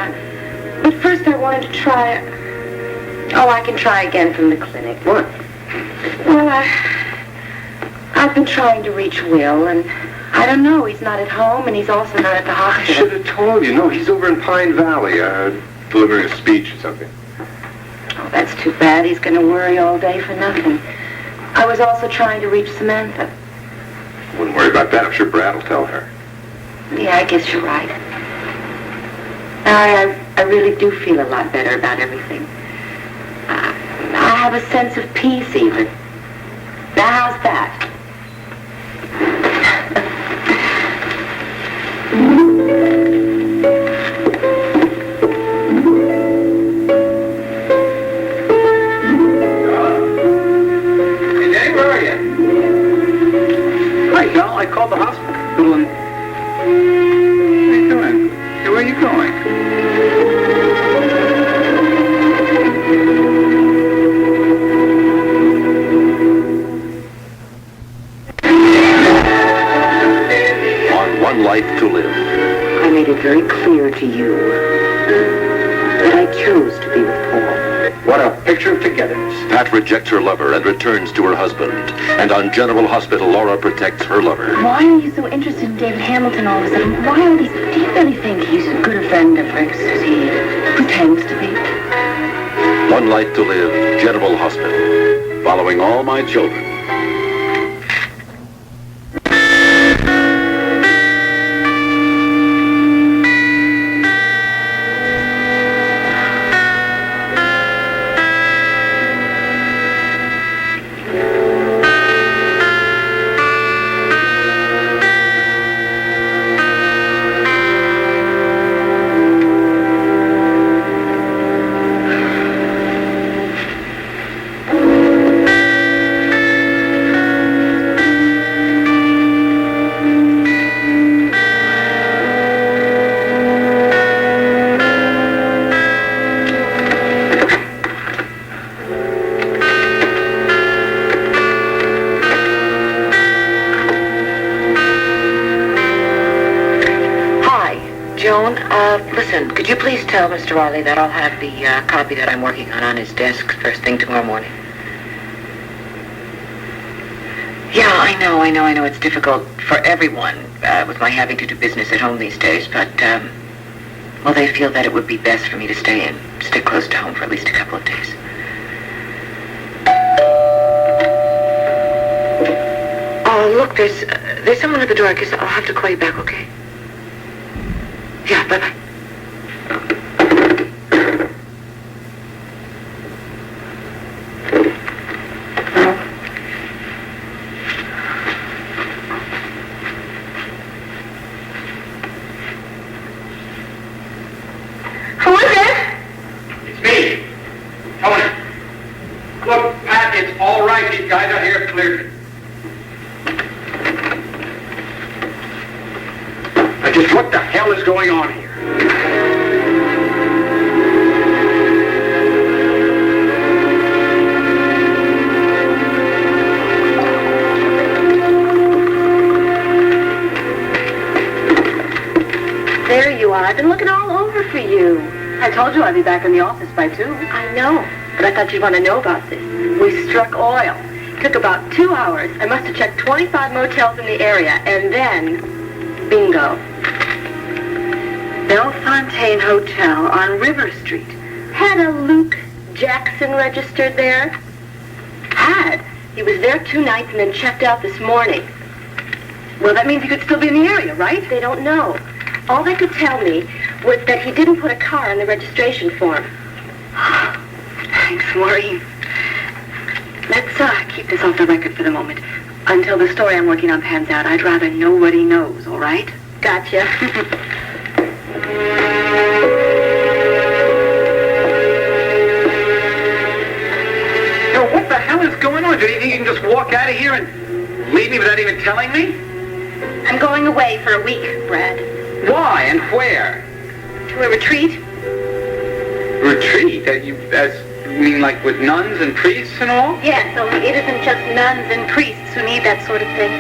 But first I wanted to try... Oh, I can try again from the clinic. What? Well, I've been trying to reach Will, and I don't know. He's not at home, and he's also not at the I hospital. should have told you. No, he's over in Pine Valley, delivering a speech or something. Oh, that's too bad. He's going to worry all day for nothing. I was also trying to reach Samantha. Wouldn't worry about that. I'm sure Brad will tell her. Yeah, I guess you're right. I really do feel a lot better about everything. I have a sense of peace, even. Now, how's that? Hey, Danny, where are you? Hi, Cal. I called the hospital and... What are you doing? Hey, where are you going? One life to live. I made it very clear to you that I chose to be with Paul. What a picture of togetherness. Pat rejects her lover and returns to her husband. And on General Hospital, Laura protects her lover. Why are you so interested in David Hamilton all of a sudden? Why are these... Do you really think he's as good a friend of Rick's as he pretends to be? One life to live, General Hospital. Following all my children. Listen, could you please tell Mr. Reilly that I'll have the copy that I'm working on his desk first thing tomorrow morning? Yeah, I know. It's difficult for everyone with my having to do business at home these days, but, well, they feel that it would be best for me to stay close to home for at least a couple of days. Oh, look, there's someone at the door. I guess I'll have to call you back, okay? Yeah, bye-bye. Guys out here cleared. Just what the hell is going on here? There you are. I've been looking all over for you. I told you I'd be back in the office by 2. I know, but I thought you'd want to know about this. We struck oil. Took about 2 hours. I must have checked 25 motels in the area, and then, bingo. Bellefontaine Hotel on River Street. Had a Luke Jackson registered there? Had. He was there 2 nights and then checked out this morning. Well, that means he could still be in the area, right? They don't know. All they could tell me was that he didn't put a car on the registration form. Thanks, Maureen. Let's keep this off the record for the moment. Until the story I'm working on pans out, I'd rather nobody knows, all right? Gotcha. Yo, what the hell is going on? Do you think you can just walk out of here and leave me without even telling me? I'm going away for a week, Brad. Why and where? To a retreat. Retreat? You mean like with nuns and priests and all? Yes, only it isn't just nuns and priests who need that sort of thing.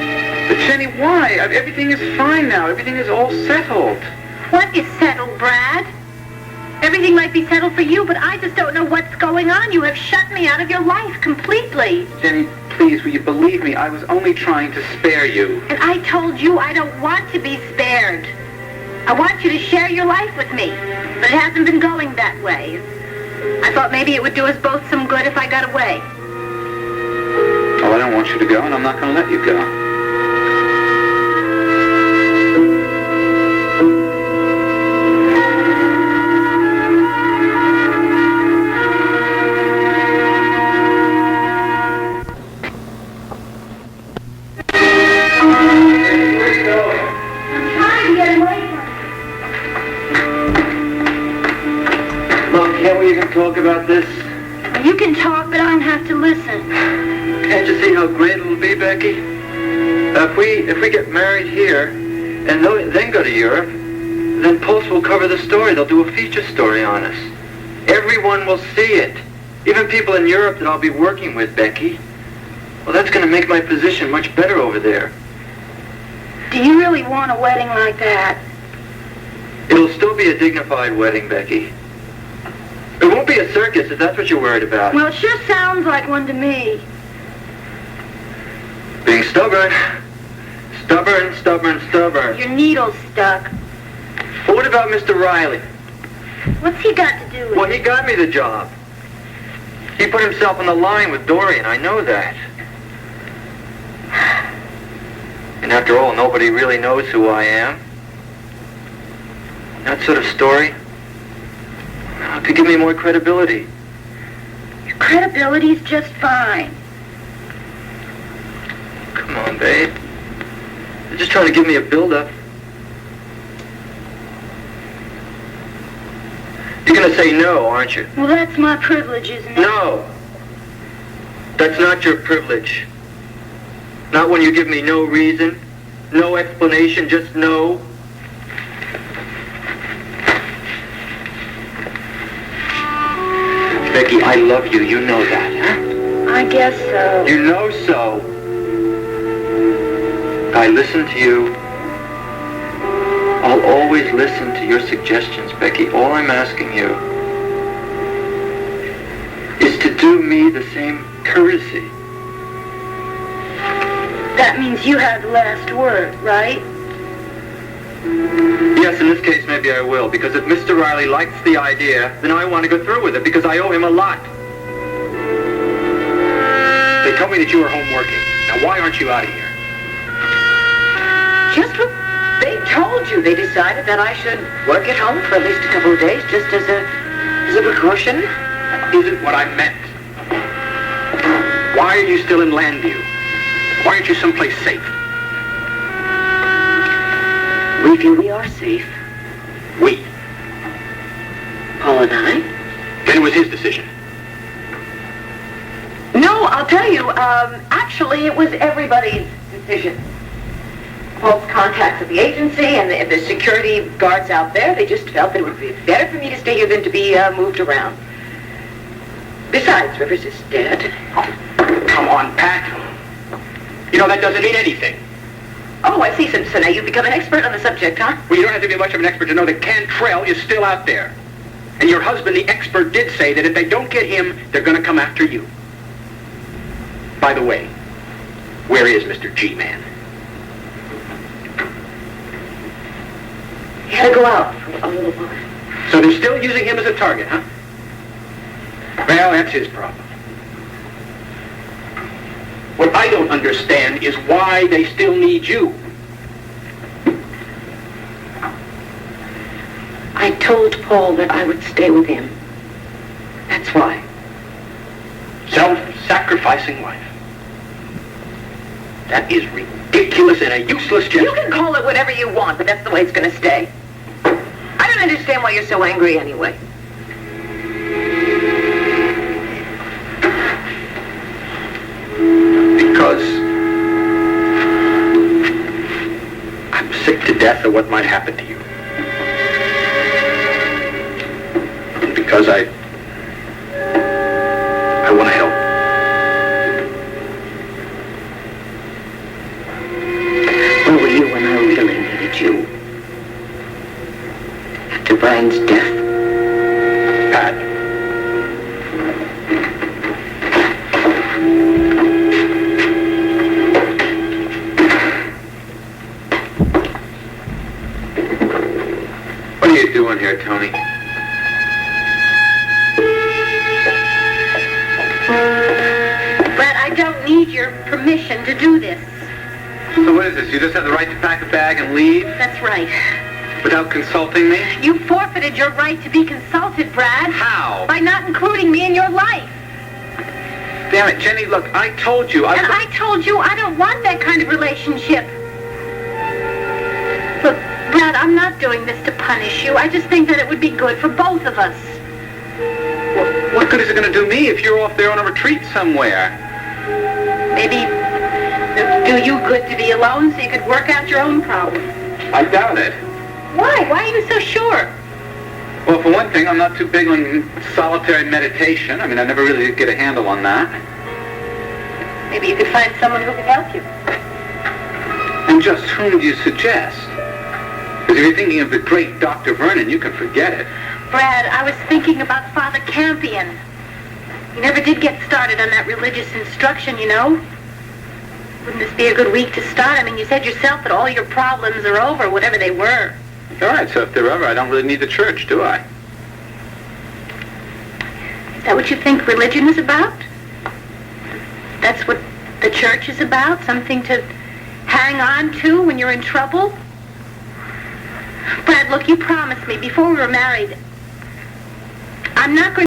But Jenny, why? Everything is fine now. Everything is all settled. What is settled, Brad? Everything might be settled for you, but I just don't know what's going on. You have shut me out of your life completely. Jenny, please, will you believe me? I was only trying to spare you. And I told you I don't want to be spared. I want you to share your life with me, but it hasn't been going that way. I thought maybe it would do us both some good if I got away. Oh, I don't want you to go, and I'm not going to let you go. Talk about this? You can talk, but I don't have to listen. Can't you see how great it'll be, Becky? If we get married here and then go to Europe, then Post will cover the story. They'll do a feature story on us. Everyone will see it. Even people in Europe that I'll be working with, Becky. Well, that's going to make my position much better over there. Do you really want a wedding like that? It'll still be a dignified wedding, Becky. It won't be a circus if that's what you're worried about. Well, it sure sounds like one to me. Being stubborn. Stubborn. Your needle's stuck. But what about Mr. Reilly? What's he got to do with Well, it? he got me the job. He put himself on the line with Dorian, I know that. And after all, nobody really knows who I am. That sort of story could give me more credibility. Your credibility's just fine. Come on, babe. You're just trying to give me a build-up. You're going to say no, aren't you? Well, that's my privilege, isn't it? No. That's not your privilege. Not when you give me no reason, no explanation, just no. Becky, I love you. You know that, huh? I guess so. You know so. I listen to you. I'll always listen to your suggestions, Becky. All I'm asking you is to do me the same courtesy. That means you had the last word, right? Yes, in this case, maybe I will, because if Mr. Reilly likes the idea, then I want to go through with it, because I owe him a lot. They told me that you were home working. Now, why aren't you out of here? Just what they told you. They decided that I should work at home for at least a couple of days, just as a precaution. That isn't what I meant. Why are you still in Landview? Why aren't you someplace safe? We feel we are safe. We. Paul and I. Then it was his decision. No, I'll tell you, actually it was everybody's decision. Paul's contacts at the agency and the security guards out there, they just felt it would be better for me to stay here than to be moved around. Besides, Rivers is dead. Come on, Pat. You know, that doesn't mean anything. Oh, I see. So now you've become an expert on the subject, huh? Well, you don't have to be much of an expert to know that Cantrell is still out there. And your husband, the expert, did say that if they don't get him, they're going to come after you. By the way, where is Mr. G-Man? He had to go out for a little while. So they're still using him as a target, huh? Well, that's his problem. What I don't understand is why they still need you. I told Paul that I would stay with him. That's why. Self-sacrificing wife. That is ridiculous and a useless gesture. You can call it whatever you want, but that's the way it's going to stay. I don't understand why you're so angry anyway. Because I'm sick to death of what might happen to you. And because I want to help. Where were you when I really needed you? After Brian's death? Pat. What are you doing here, Tony? Brad, I don't need your permission to do this. So what is this? You just have the right to pack a bag and leave That's right. without consulting me? You forfeited your right to be consulted, Brad. How? By not including me in your life. Damn it, Jenny, look, I told you. And I told you I don't want that kind of relationship. Look, Brad, I'm not doing this to punish you. I just think that it would be good for both of us. What good is it going to do me if you're off there on a retreat somewhere? Maybe it'd do you good to be alone so you could work out your own problems. I doubt it. Why? Why are you so sure? Well, for one thing, I'm not too big on solitary meditation. I mean, I never really did get a handle on that. Maybe you could find someone who could help you. And just whom do you suggest? Because if you're thinking of the great Dr. Vernon, you can forget it. Brad, I was thinking about Father Campion. He never did get started on that religious instruction, you know. Wouldn't this be a good week to start? I mean, you said yourself that all your problems are over, whatever they were. All right, so if they're over, I don't really need the church, do I? Is that what you think religion is about? That's what the church is about? Something to hang on to when you're in trouble? Brad, look, you promised me before we were married, I'm not going